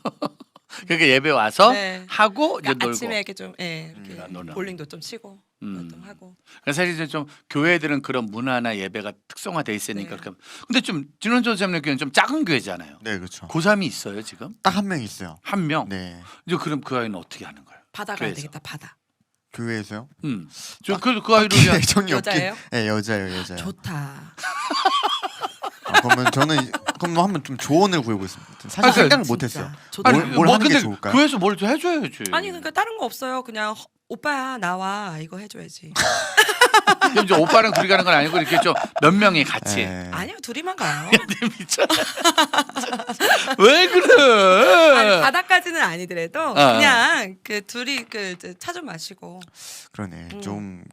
그러니까 예배 와서 네. 하고 이제 그러니까 놀고. 아침에 이렇게 좀 이렇게 놀아. 볼링도 좀 치고 좀 하고 그러니까 사실 이제 좀 교회들은 그런 문화나 예배가 특성화돼 있으니까. 네. 근데 좀 진원조 장로님 교회는 좀 작은 교회잖아요. 네, 그렇죠. 고3이 있어요 지금? 딱 한 명 있어요. 한 명. 네. 이제 그럼 그 아이는 어떻게 하는 거예요? 바다 가야 교회에서. 되겠다 바다 저 교회에서요? 그래도 그 아이를 위한 애정이 여자예요? 없긴. 네, 여자예요. 좋다. 그러면 저는 그럼 한번 좀 조언을 구하고 있습니다. 사실 아니, 생각을 진짜. 못했어요. 좋다. 뭘 하는 게 근데 좋을까요? 교회에서 뭘 좀 해줘야지. 아니 그러니까 다른 거 없어요. 그냥 오빠야 나와 이거 해줘야지. 그럼 이제 오빠랑 둘이 가는 건 아니고 이렇게 좀 몇 명이 같이. 네. 아니요 둘이만 가요. 미쳐. 왜 그래? 아니, 바다까지는 아니더라도 그냥 그 둘이 그 차 좀 마시고. 그러네. 좀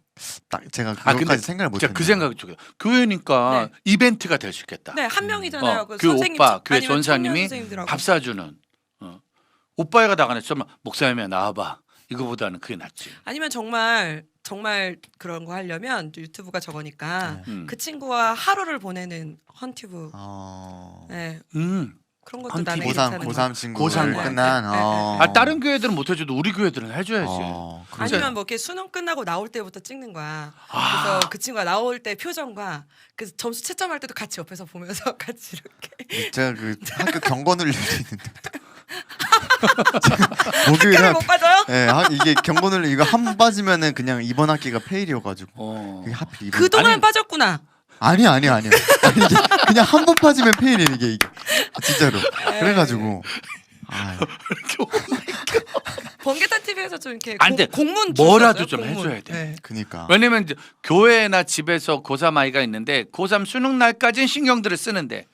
딱 제가 근데 그것까지 생각을 못했네요. 그 생각이 쪽이야. 교회니까 네. 이벤트가 될 수 있겠다. 네 한 명이잖아요. 그 오빠, 교회 아니면 전사님이 청년 선생님들하고. 밥 사주는. 오빠애가 나가네. 좀 목사님이 나와봐. 이거보다는 그게 낫지. 아니면 정말 그런 거 하려면 유튜브가 저거니까 음. 그 친구와 하루를 보내는 헌튜브. 네 그런 것도 나는 괜찮은 거. 고3 친구를 고3 끝난. 네. 다른 교회들은 못 해줘도 우리 교회들은 해줘야지. 아니면 뭐 이렇게 수능 끝나고 나올 때부터 찍는 거야. 그래서 그 친구가 나올 때 표정과 그 점수 채점할 때도 같이 옆에서 보면서 같이 이렇게. 제가 그 학교 경건 훈련이 있는데 학교를 못 빠져요? 네, 이게 경건 훈련 이거 한 번 빠지면은 그냥 이번 학기가 페일이어가지고 그게 하필 이번 그동안 빠졌구나. 아니요. 아니 이게 그냥 한 번 빠지면 페일이에요 이게 진짜로. 그래가지고 번개탄 TV에서 좀 이렇게 안 돼. 공문 뭐라도 주셨어요? 좀 공문. 해줘야 돼. 네. 그니까. 왜냐면 이제 교회나 집에서 고3 아이가 있는데 고3 수능 날까지는 신경들을 쓰는데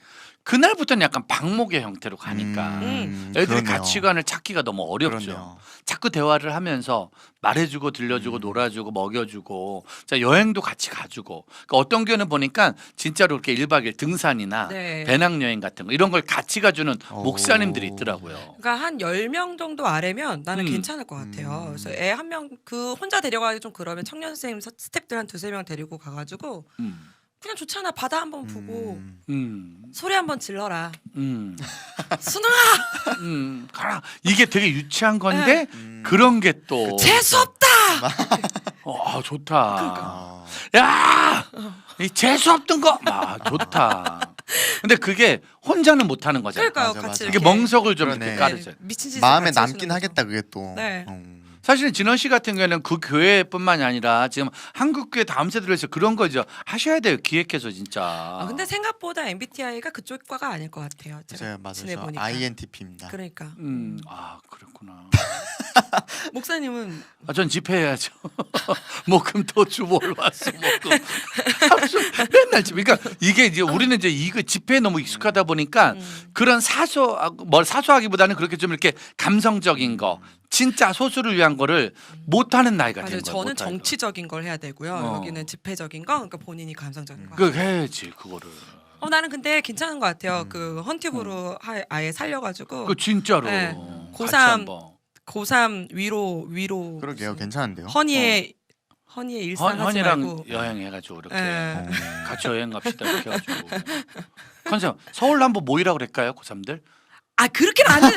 그날부터는 약간 방목의 형태로 가니까 애들이 그러네요. 가치관을 찾기가 너무 어렵죠. 그러네요. 자꾸 대화를 하면서 말해주고 들려주고 놀아주고 먹여주고 자 여행도 같이 가주고 그러니까 어떤 교회는 보니까 진짜로 이렇게 1박 2일 등산이나 네. 배낭여행 같은 거 이런 걸 같이 가주는 목사님들이 있더라고요. 그러니까 한 10명 정도 아래면 나는 괜찮을 것 같아요. 그래서 애 한 명 그 혼자 데려가기 좀 그러면 청년 선생님 스태프들 한 2-3명 데리고 가가지고 그냥 좋잖아. 바다 한번 보고 소리 한번 질러라. 순아 가라. 이게 되게 유치한 건데 그런 게 또 재수 없다. 좋다. 야, 이 재수 없던 거, 좋다. 근데 그게 혼자는 못 하는 거잖아. 그러니까요. 맞아, 같이 맞아. 이게 이렇게 멍석을 좀 그러네. 이렇게 깔으죠. 미친 짓을 마음에 같이 남긴 해주는 하겠다 그게 또. 네. 사실은 진원 씨 같은 경우에는 그 교회뿐만이 아니라 지금 한국 교회 다음 세대를 위해서 그런 거죠. 하셔야 돼요. 기획해서 진짜. 근데 생각보다 MBTI가 그쪽 과가 아닐 것 같아요. 제가 맞아요. 지내보니까. INTP입니다. 그러니까 그렇구나. 목사님은 전 집회해야죠. 목금토주 뭘 왔어 목금. 합수 맨날 집. 그러니까 이게 이제 우리는 이제 이거 집회에 너무 익숙하다 보니까 그런 사소하기보다는 그렇게 좀 이렇게 감성적인 거, 진짜 소수를 위한 거를 못 하는 나이가 맞아요. 된 거예요. 저는 못 하니까. 정치적인 걸 해야 되고요. 여기는 집회적인 거, 그러니까 본인이 감성적인 거. 그 해야지 그거를. 나는 근데 괜찮은 것 같아요. 그 헌튜브로 아예 살려가지고 그 진짜로. 네. 같이 고3 한번. 고3 위로 그러게요. 괜찮은데요. 허니의 일상 하지 헌이랑 말고 여행해가지고 이렇게 네. 같이 여행 갑시다 이렇게 해가지고. 컨셉 서울 한번 모이라고 그럴까요, 고3들? 그렇게는 안 돼.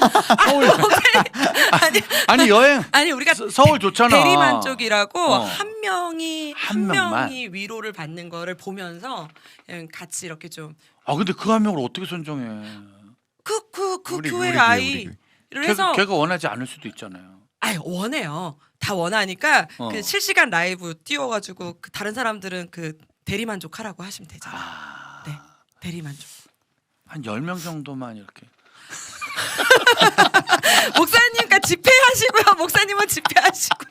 아니 여행. 아니 우리가 서울 좋잖아. 대리만 쪽이라고 한 한 명만. 명이 위로를 받는 거를 보면서 그냥 같이 이렇게 좀 근데 그 한 명을 어떻게 선정해? 그 우리 교회 교회, 아이를 해서 걔가 원하지 않을 수도 있잖아요. 원해요. 다 원하니까 어. 그 실시간 라이브 띄워가지고 그 다른 사람들은 그 대리만족하라고 하시면 되잖아요. 네, 대리만족. 한 10명 정도만 이렇게. 목사님 같은 집회하시고요. 목사님은 집회하시고요.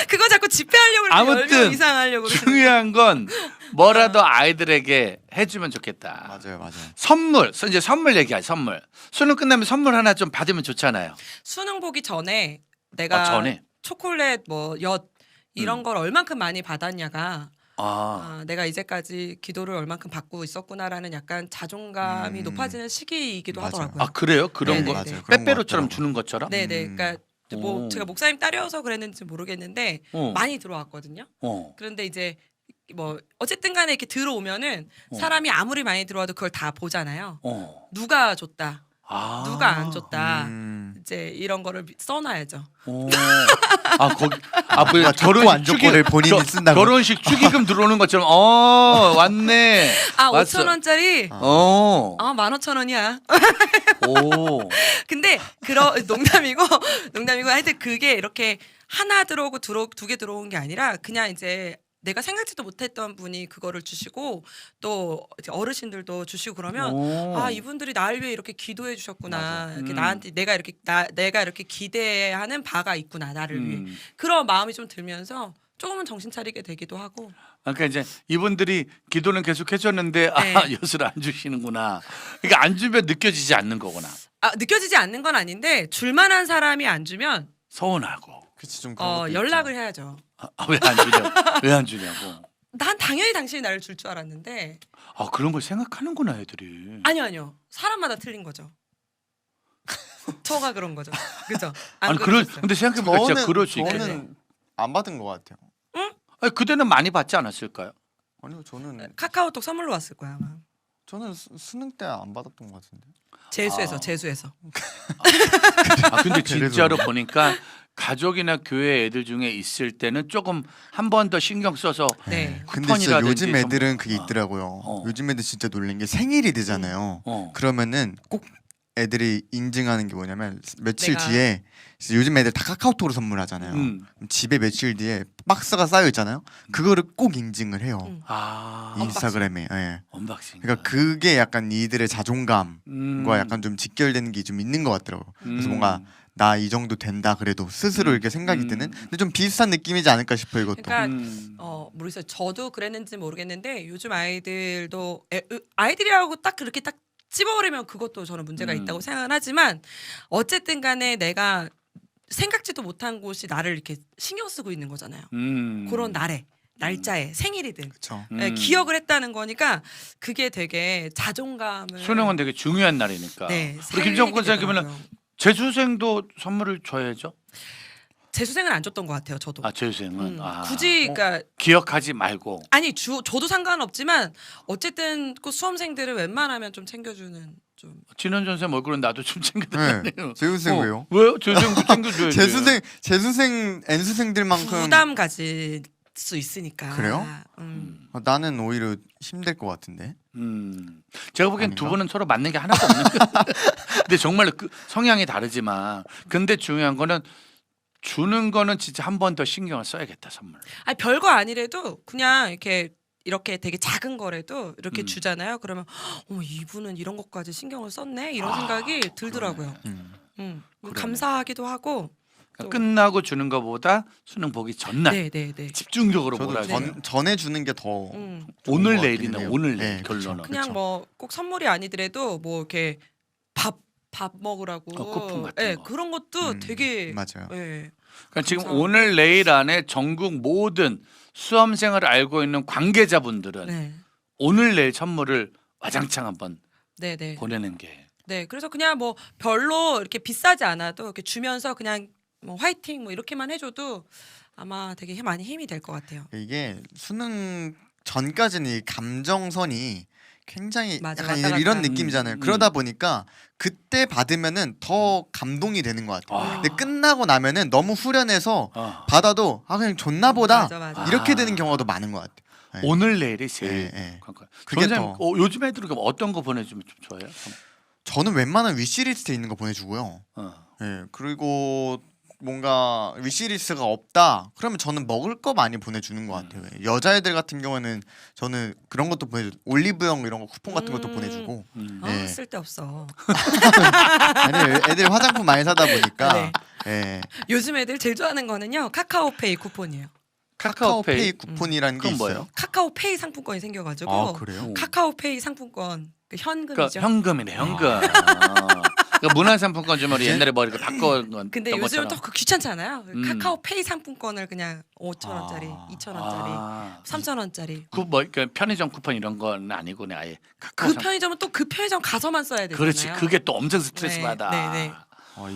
그거 자꾸 집회하려고 그러면 아무튼 이상하려고 중요한 건 뭐라도 아이들에게 해주면 좋겠다. 맞아요, 맞아요. 선물, 이제 선물 얘기하지. 선물. 수능 끝나면 선물 하나 좀 받으면 좋잖아요. 수능 보기 전에 내가 전에? 초콜릿 뭐 엿 이런 걸 얼만큼 많이 받았냐가 내가 이제까지 기도를 얼만큼 받고 있었구나라는 약간 자존감이 높아지는 시기이기도 맞아요. 하더라고요. 그래요? 그런 네네. 거 맞아요. 그런 것 빼빼로처럼 같더라고요. 주는 것처럼? 네네. 그러니까 뭐 오. 제가 목사님 딸이어서 그랬는지 모르겠는데 어. 많이 들어왔거든요. 어. 그런데 이제 뭐 어쨌든 간에 이렇게 들어오면은 어. 사람이 아무리 많이 들어와도 그걸 다 보잖아요. 어. 누가 줬다. 아. 누가 안 줬다. 음. 이제 이런 거를 써놔야죠. 오. 뭐 아, 좋고 안 좋고를 본인이 쓴다고? 결혼식 축의금 들어오는 것처럼 왔네. 아 왔어. 5,000원짜리? 어. 아 15,000원이야. 오. 근데 농담이고 하여튼 그게 이렇게 하나 들어오고 두 개 들어온 게 아니라 그냥 이제 내가 생각지도 못했던 분이 그거를 주시고 또 이제 어르신들도 주시고 그러면 오. 아 이분들이 나를 위해 이렇게 기도해 주셨구나. 맞아. 이렇게 나한테 내가 이렇게 기대하는 바가 있구나 나를 위해. 음. 그런 마음이 좀 들면서 조금은 정신 차리게 되기도 하고. 그러니까 이제 이분들이 기도는 계속 해줬는데 네. 엿을 안 주시는구나. 그러니까 안 주면 느껴지지 않는 거구나. 느껴지지 않는 건 아닌데 줄만한 사람이 안 주면 서운하고. 그치 좀 그런 것도 연락을 있죠. 해야죠. 왜 안 주냐고. 왜 안 주냐고. 난 당연히 당신이 나를 줄 줄 알았는데 그런 걸 생각하는구나 애들이. 아니요. 사람마다 틀린 거죠. 저가 그런 거죠. 그죠? 아니 그러셨어요? 근데 생각해보니까 진짜 그럴 수 있겠네. 저는 안 받은 것 같아요. 아니, 그때는 많이 받지 않았을까요? 아니요, 저는 카카오톡 선물로 왔을 거야 아마. 수능 때 안 받았던 것 같은데. 재수해서. 근데 진짜로 보니까 가족이나 교회 애들 중에 있을 때는 조금 한 번 더 신경 써서 네. 근데 진짜 쿠폰이라든지 요즘 애들은 선물. 그게 있더라고요. 어. 요즘 애들 진짜 놀란 게 생일이 되잖아요. 그러면은 꼭 애들이 인증하는 게 뭐냐면 며칠 내가- 뒤에 요즘 애들 다 카카오톡으로 선물하잖아요. 음. 집에 며칠 뒤에 박스가 쌓여 있잖아요. 그거를 꼭 인증을 해요. 인스타그램에. 예. 언박싱. 그러니까 그게 약간 이들의 자존감과 약간 좀 직결되는 게 좀 있는 것 같더라고요. 그래서 뭔가 나 이 정도 된다 그래도 스스로 이렇게 생각이 드는. 근데 좀 비슷한 느낌이지 않을까 싶어요 이것도. 그러니까 모르겠어요. 저도 그랬는지 모르겠는데 요즘 아이들도 아이들이라고 딱 그렇게 딱 찝어버리면 그것도 저는 문제가 있다고 생각은 하지만 어쨌든 간에 내가 생각지도 못한 곳이 나를 이렇게 신경 쓰고 있는 거잖아요. 그런 날짜에 생일이든 그렇죠. 네, 기억을 했다는 거니까 그게 되게 자존감을 수능은 되게 중요한 날이니까. 네, 우리 김정권 살리게 선생님은 되더라고요. 재수생도 선물을 줘야죠. 재수생은 안 줬던 것 같아요. 저도 재수생은 굳이 그러니까 기억하지 말고. 아니 저도 상관없지만 어쨌든 그 수험생들은 웬만하면 좀 챙겨주는 좀 진원 전생 얼굴은 나도 좀 챙겨드렸네요. 재수생 왜요? 왜요? 재수생도 챙겨줘야지. 재수생 N수생들만큼 부담 가질 수 있으니까. 그래요? 나는 오히려 힘들 것 같은데. 제가 보기엔 두 아닌가? 분은 서로 맞는 게 하나도 없는 거예요. 근데 정말 그 성향이 다르지만 근데 중요한 거는 주는 거는 진짜 한 번 더 신경을 써야겠다 선물. 아니 별거 아니래도 그냥 이렇게 되게 작은 거라도 이렇게 음. 주잖아요. 그러면 이분은 이런 것까지 신경을 썼네 이런 생각이 들더라고요. 감사하기도 하고. 그러니까 끝나고 주는 것보다 수능 보기 전날 네네네. 집중적으로 저도 몰아줘요. 전에 주는 게 더 오늘 것 내일이나 같긴 해요. 오늘 내일 네, 결론은. 그냥 그쵸. 뭐 꼭 선물이 아니더라도 뭐 이렇게 밥 먹으라고. 쿠폰 같은 네, 거. 그런 것도 되게 맞아요. 네. 그러니까 지금 감사합니다. 오늘 내일 안에 전국 모든 수험생을 알고 있는 관계자분들은 네. 오늘 내일 선물을 와장창 한번 네네. 보내는 게. 네, 그래서 그냥 뭐 별로 이렇게 비싸지 않아도 이렇게 주면서 그냥 뭐 화이팅 뭐 이렇게만 해줘도 아마 되게 많이 힘이 될 것 같아요. 이게 수능 전까지는 이 감정선이 굉장히 맞아, 약간 왔다 이런 갔다. 느낌이잖아요. 그러다 보니까 그때 받으면은 더 감동이 되는 것 같아요. 근데 끝나고 나면은 너무 후련해서 받아도 그냥 줬나 보다 맞아. 이렇게 되는 경우도 많은 것 같아요. 네. 오늘 내일이 제일. 네. 그러니까 그게 선생님, 더- 요즘 애들은 그럼 어떤 거 보내주면 좀 좋아요? 저는 웬만한 위시리스트에 있는 거 보내주고요. 어. 예, 그리고 뭔가 위시리스트가 없다. 그러면 저는 먹을 거 많이 보내주는 것 같아요. 여자애들 같은 경우는 저는 그런 것도 보내줘. 올리브영 이런 거 쿠폰 같은 것도 보내주고. 네. 쓸데없어. 아니 애들 화장품 많이 사다 보니까. 네. 예. 요즘 애들 제일 좋아하는 거는요. 카카오페이 쿠폰이에요. 카카오페이 쿠폰이라는 게 그건 있어요. 뭐예요? 카카오페이 상품권이 생겨가지고 아 그래요? 카카오페이 상품권 그 현금이죠. 그러니까 현금이네 현금. 그러니까 문화상품권 좀 우리 옛날에 뭐 이렇게 바꿔. 근데 요즘은 또 그 귀찮잖아요. 카카오페이 상품권을 그냥 5,000원짜리, 아. 2,000원짜리, 3,000원짜리. 그뭐 편의점 쿠폰 이런 건 아니고 그냥 아예 카카오 그 편의점은 또 그 편의점 가서만 써야 되잖아요. 그렇지 그게 또 엄청 스트레스 네, 받아. 네.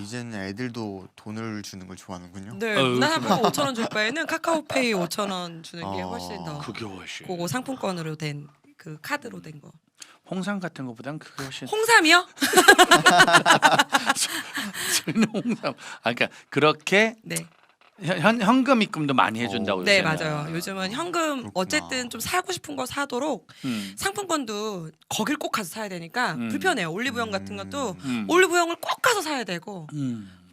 이제는 애들도 돈을 주는 걸 좋아하는군요. 네, 어휴, 문화상품권 5,000원 줄 바에는 카카오페이 5,000원 주는 게 어. 훨씬 더 그게 훨씬. 그거 상품권으로 된 그 카드로 된 거. 홍삼 같은 거보단 그게 훨씬. 홍삼이요? 저희는 홍삼. 그러니까 그렇게 네. 현금 입금도 많이 해준다고. 네, 요새는. 맞아요. 요즘은 현금 그렇구나. 어쨌든 좀 사고 싶은 거 사도록 상품권도 거길 꼭 가서 사야 되니까 불편해요. 올리브영 같은 것도 올리브영을 꼭 가서 사야 되고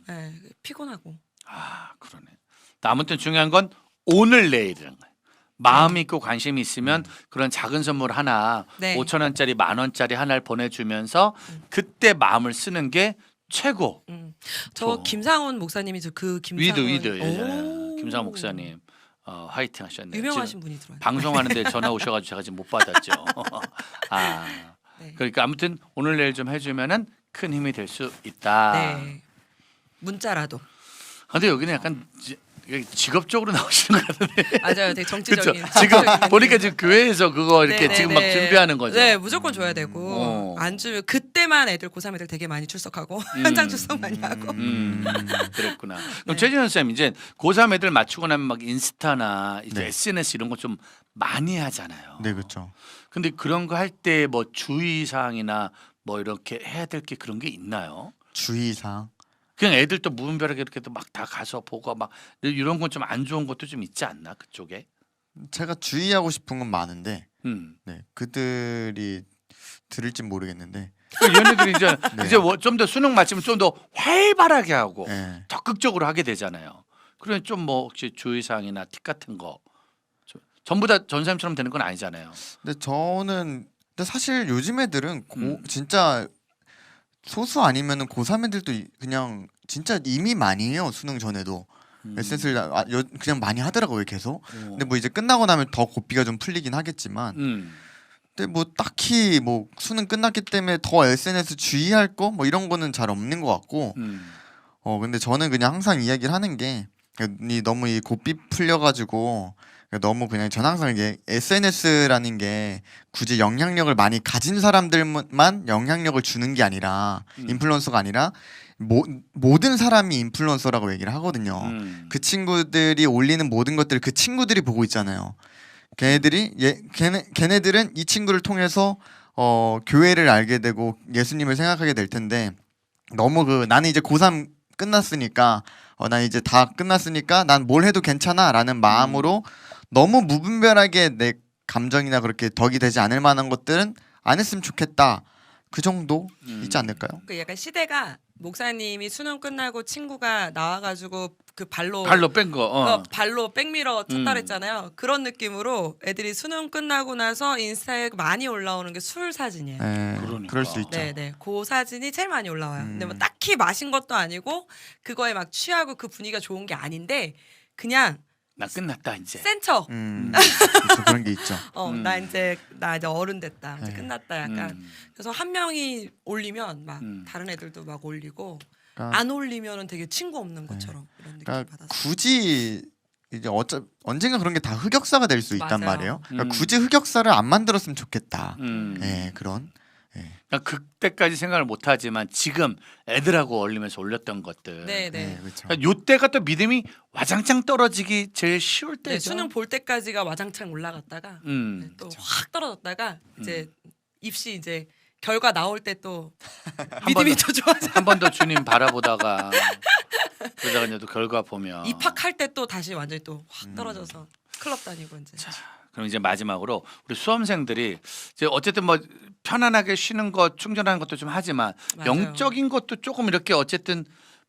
네, 피곤하고. 아 그러네. 아무튼 중요한 건 오늘 내일이라는 거예요. 마음 있고 관심이 있으면 그런 작은 선물 하나 네. 5,000원짜리 10,000원짜리 하나를 보내주면서 그때 마음을 쓰는 게 최고. 저 좋아. 김상훈 목사님이 그 김상훈 위드 오. 김상훈 목사님 화이팅 하셨네요. 유명하신 지금 분이 들어요. 방송하는데 전화 오셔가지고 제가 지금 못 받았죠. 아 네. 그러니까 아무튼 오늘 내일 좀 해주면은 큰 힘이 될 수 있다. 네. 문자라도. 근데 여기는 약간 직업적으로 나오시는 것 같은데. 맞아요. 되게 그렇죠. 정치적인. 지금 정치적인 보니까 멘트. 지금 교회에서 그거 이렇게 네, 지금 네, 막 네. 준비하는 거죠. 네, 무조건 줘야 되고 어. 안 주면 그때만 애들 고3 애들 되게 많이 출석하고 현장 출석 많이 하고. 그랬구나. 네. 그럼 최진현 쌤 이제 고3 애들 맞추고 나면 막 인스타나 이제 네. SNS 이런 거 좀 많이 하잖아요. 네 그렇죠. 근데 그런 거 할 때 뭐 주의 사항이나 뭐 이렇게 해야 될 게 그런 게 있나요? 주의사항. 그냥 애들 또 무분별하게 이렇게 또 막 다 가서 보고 막 이런 건 좀 안 좋은 것도 좀 있지 않나 그쪽에? 제가 주의하고 싶은 건 많은데 네. 그들이 들을진 모르겠는데 얘네들이 이제 네. 이제 좀 더 수능 마치면 좀 더 활발하게 하고 네. 적극적으로 하게 되잖아요. 그러면 좀 뭐 혹시 주의사항이나 팁 같은 거 전부 다 전사님처럼 되는 건 아니잖아요. 근데 사실 요즘 애들은 진짜 소수 아니면은 고3 애들도 그냥 진짜 이미 많이 해요. 수능 전에도 SNS를 그냥 많이 하더라고요 계속. 근데 뭐 이제 끝나고 나면 더 고삐가 좀 풀리긴 하겠지만 근데 뭐 딱히 뭐 수능 끝났기 때문에 더 SNS 주의할 거 뭐 이런 거는 잘 없는 것 같고 근데 저는 그냥 항상 이야기를 하는 게 너무 이 고삐 풀려가지고 너무 그냥 전 항상 이게 SNS라는 게 굳이 영향력을 많이 가진 사람들만 영향력을 주는 게 아니라 인플루언서가 아니라 모든 사람이 인플루언서라고 얘기를 하거든요. 그 친구들이 올리는 모든 것들을 그 친구들이 보고 있잖아요. 걔네들은 이 친구를 통해서 교회를 알게 되고 예수님을 생각하게 될 텐데 너무 나는 이제 고3 끝났으니까 난 이제 다 끝났으니까 난 뭘 해도 괜찮아라는 마음으로 너무 무분별하게 내 감정이나 그렇게 덕이 되지 않을 만한 것들은 안 했으면 좋겠다. 그 정도 있지 않을까요? 그 약간 시대가 목사님이 수능 끝나고 친구가 나와가지고 그 발로 뺀 거. 발로 백미러 쳤다 그랬잖아요. 그런 느낌으로 애들이 수능 끝나고 나서 인스타에 많이 올라오는 게 술 사진이에요. 네, 그러니까. 그럴 수 있죠. 네네, 그 사진이 제일 많이 올라와요. 근데 뭐 딱히 마신 것도 아니고 그거에 막 취하고 그 분위기가 좋은 게 아닌데 그냥 나 끝났다 이제. 센터. 그렇죠. 그런 게 있죠. 나 이제 어른 됐다. 이제 네. 끝났다. 약간 그래서 한 명이 올리면 막 다른 애들도 막 올리고 안 올리면은 되게 친구 없는 것처럼 이런 느낌 그러니까 받았어요. 굳이 이제 언젠가 그런 게 다 흑역사가 될 수 있단 맞아요. 말이에요. 그러니까 굳이 흑역사를 안 만들었으면 좋겠다. 그런. 그러니까 그때까지 생각을 못하지만 지금 애들하고 어울리면서 올렸던 것들. 네네. 그렇죠. 그러니까 요때가 또 믿음이 와장창 떨어지기 제일 쉬울 네, 때죠. 수능 볼 때까지가 와장창 올라갔다가 또 확 떨어졌다가 이제 입시 이제 결과 나올 때 또 믿음이 더 좋아져. 한 번 더 주님 바라보다가 그러다가 이제 또 결과 보면 입학할 때 또 다시 완전히 또 확 떨어져서 클럽 다니고 이제. 그럼 이제 마지막으로 우리 수험생들이 이제 어쨌든 뭐 편안하게 쉬는 것 충전하는 것도 좀 하지만 맞아요. 영적인 것도 조금 이렇게 어쨌든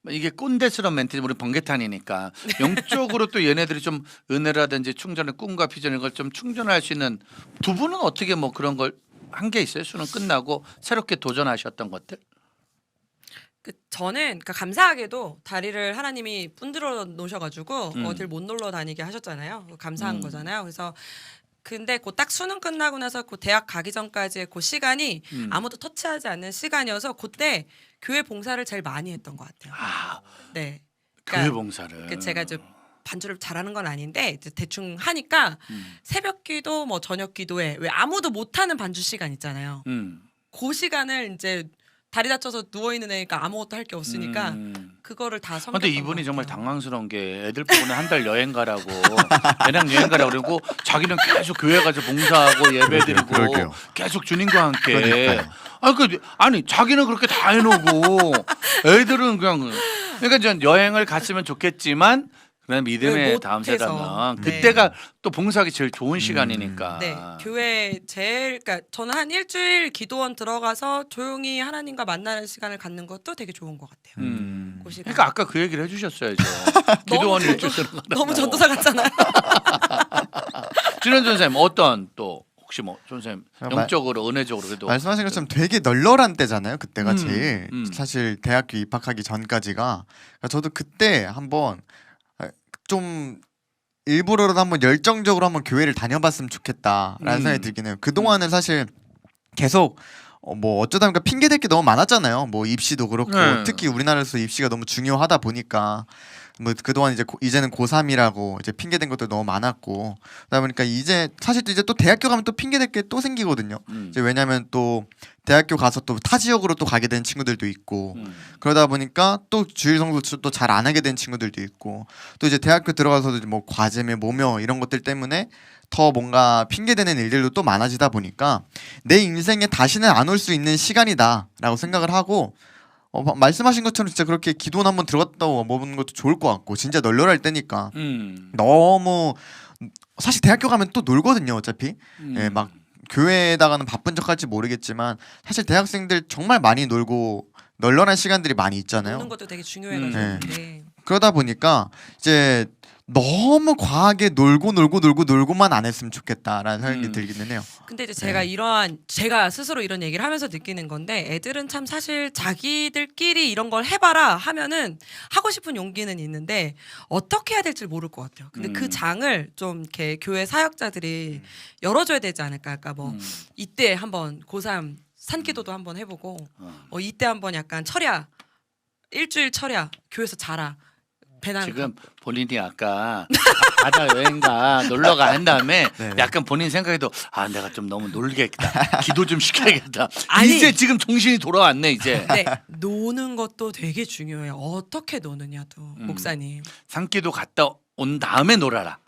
이게 꼰대스러운 멘트 우리 번개탄이니까 영적으로 또 얘네들이 좀 은혜라든지 충전의 꿈과 비전 이런 걸 좀 충전할 수 있는 두 분은 어떻게 뭐 그런 걸 한 게 있어요? 수능 끝나고 새롭게 도전하셨던 것들? 저는 그러니까 감사하게도 다리를 하나님이 분들어 놓으셔가지고 어딜 못 놀러 다니게 하셨잖아요. 감사한 거잖아요. 그래서 근데 그 딱 수능 끝나고 나서 그 대학 가기 전까지의 그 시간이 아무도 터치하지 않는 시간이어서 그때 교회 봉사를 제일 많이 했던 것 같아요. 아, 네. 교회 봉사를. 제가 이제 반주를 잘하는 건 아닌데 이제 대충 하니까 새벽기도 뭐 저녁기도에 왜 아무도 못하는 반주 시간 있잖아요. 그 시간을 이제 다리 다쳐서 누워 있는 애니까 아무것도 할 게 없으니까 그거를 다 섬겼던 근데 이분이 정말 당황스러운 게 애들 보고는 한 달 여행 가라고 애랑 여행 가라고 그러고 자기는 계속 교회 가서 봉사하고 예배드리고 그러게요. 계속 주님과 함께. 그러니까요. 아니 자기는 그렇게 다 해놓고 애들은 그냥 그러니까 전 여행을 갔으면 좋겠지만 그다음 믿음의 못 다음 해서. 세대면 네. 그때가 또 봉사하기 제일 좋은 시간이니까. 네, 교회 제일 그러니까 저는 한 일주일 기도원 들어가서 조용히 하나님과 만나는 시간을 갖는 것도 되게 좋은 것 같아요. 그 시간. 그러니까 아까 그 얘기를 해주셨어야죠. 기도원 너무 일주일 들어가다. 너무 전도사 같잖아요. 진원 전사님 어떤 또 혹시 뭐 전사님 말- 영적으로 은혜적으로 그래도 말씀하신 것처럼 되게 널널한 때잖아요. 그때가 제일 음. 사실 대학교 입학하기 전까지가 그러니까 저도 그때 한번 좀 일부러라도 한번 열정적으로 한번 교회를 다녀봤으면 좋겠다라는 생각이 들긴 해요. 그 동안은 사실 계속 뭐 어쩌다 보니까 핑계댈 게 너무 많았잖아요. 뭐 입시도 그렇고 네. 특히 우리나라에서 입시가 너무 중요하다 보니까 뭐 그동안 이제 이제는 고3이라고 이제 핑계댄 것도 너무 많았고 그러다 보니까 이제 사실 이제 또 대학교 가면 또 핑계댈 게 또 생기거든요. 이제 왜냐면 또 대학교 가서 또 타 지역으로 또 가게 된 친구들도 있고 그러다 보니까 또 주일 성도 또 잘 안 하게 된 친구들도 있고 또 이제 대학교 들어가서도 이제 뭐 과제며 뭐며 이런 것들 때문에 더 뭔가 핑계대는 일들도 또 많아지다 보니까 내 인생에 다시는 안 올 수 있는 시간이다라고 생각을 하고 말씀하신 것처럼 진짜 그렇게 기도는 한번 들어갔다 와보는 것도 좋을 것 같고 진짜 널널할 때니까 너무 사실 대학교 가면 또 놀거든요 어차피 예, 막 교회에다가는 바쁜 척할지 모르겠지만 사실 대학생들 정말 많이 놀고 널널한 시간들이 많이 있잖아요. 노는 것도 되게 중요해가지고. 네. 네. 그러다 보니까 이제 너무 과하게 놀고만 안 했으면 좋겠다라는 생각이 들기는 해요. 근데 이제 제가 제가 스스로 이런 얘기를 하면서 느끼는 건데 애들은 참 사실 자기들끼리 이런 걸 해봐라 하면은 하고 싶은 용기는 있는데 어떻게 해야 될지 모를 것 같아요. 근데 그 장을 좀 이렇게 교회 사역자들이 열어줘야 되지 않을까. 그러니까 뭐 이때 한번 고3 산기도도 한번 해보고 이때 한번 약간 철야 일주일 철야 교회에서 자라. 배낭 지금 본인이 아까 바다 여행가 놀러가 한 다음에 네. 약간 본인 생각에도 아 내가 좀 너무 놀겠다 기도 좀 시켜야겠다 아니. 이제 지금 정신이 돌아왔네 이제 네, 노는 것도 되게 중요해요. 어떻게 노느냐도 목사님. 산기도 갔다 온 다음에 놀아라.